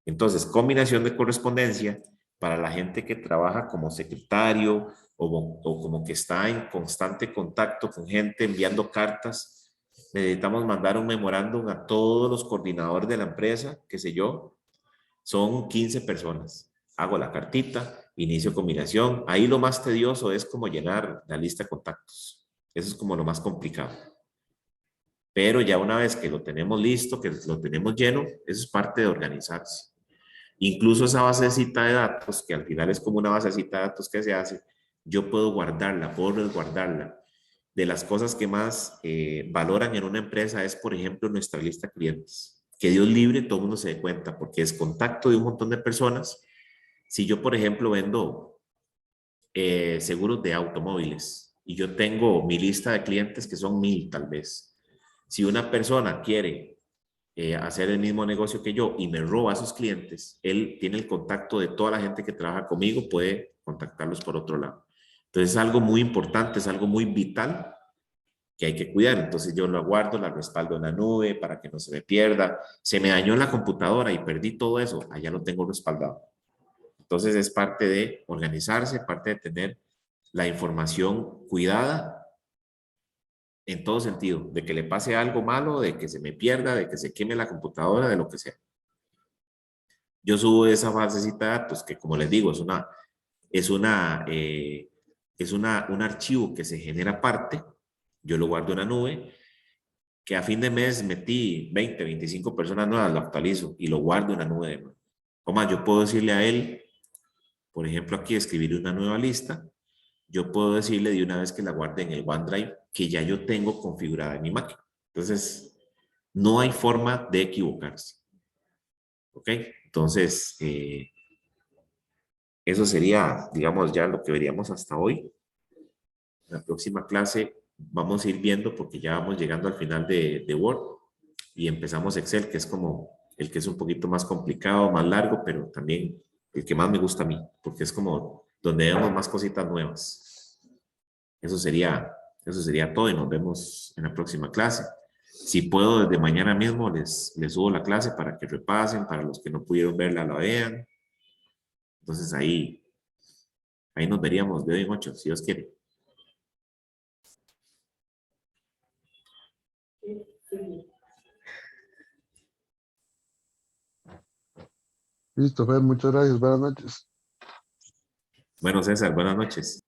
Entonces, combinación de correspondencia para la gente que trabaja como secretario o como que está en constante contacto con gente enviando cartas. Necesitamos mandar un memorándum a todos los coordinadores de la empresa, qué sé yo, son 15 personas. Hago la cartita, inicio combinación. Ahí lo más tedioso es como llenar la lista de contactos. Eso es como lo más complicado. Pero ya una vez que lo tenemos listo, que lo tenemos lleno, eso es parte de organizarse. Incluso esa basecita de datos, que al final es como una basecita de datos que se hace, yo puedo guardarla, puedo resguardarla. De las cosas que más valoran en una empresa es, por ejemplo, nuestra lista de clientes. Que Dios libre, todo el mundo se dé cuenta, porque es contacto de un montón de personas. Si yo, por ejemplo, vendo seguros de automóviles y yo tengo mi lista de clientes que son 1000 tal vez. Si una persona quiere hacer el mismo negocio que yo y me roba a sus clientes, él tiene el contacto de toda la gente que trabaja conmigo, puede contactarlos por otro lado. Entonces es algo muy importante, es algo muy vital que hay que cuidar. Entonces yo lo guardo, la respaldo en la nube para que no se me pierda. Se me dañó la computadora y perdí todo eso, allá lo tengo respaldado. Entonces es parte de organizarse, parte de tener la información cuidada en todo sentido, de que le pase algo malo, de que se me pierda, de que se queme la computadora, de lo que sea. Yo subo esa basecita de datos que, como les digo, un archivo que se genera aparte. Yo lo guardo en la nube, que a fin de mes metí 20, 25 personas nuevas, lo actualizo y lo guardo en la nube de nuevo. O más, yo puedo decirle a él, por ejemplo, aquí escribir una nueva lista. Yo puedo decirle de una vez que la guarde en el OneDrive que ya yo tengo configurada en mi máquina. Entonces, no hay forma de equivocarse. ¿Ok? Entonces, eso sería, digamos, ya lo que veríamos hasta hoy. En la próxima clase vamos a ir viendo porque ya vamos llegando al final de Word y empezamos Excel, que es como el que es un poquito más complicado, más largo, pero también el que más me gusta a mí, porque es como donde vemos más cositas nuevas. Eso sería, eso sería todo y nos vemos en la próxima clase. Si puedo, desde mañana mismo les subo la clase para que repasen, para los que no pudieron verla, la vean. Entonces ahí nos veríamos de hoy en 8, si Dios quiere. Listo, Fer, muchas gracias. Buenas noches. Bueno, César, buenas noches.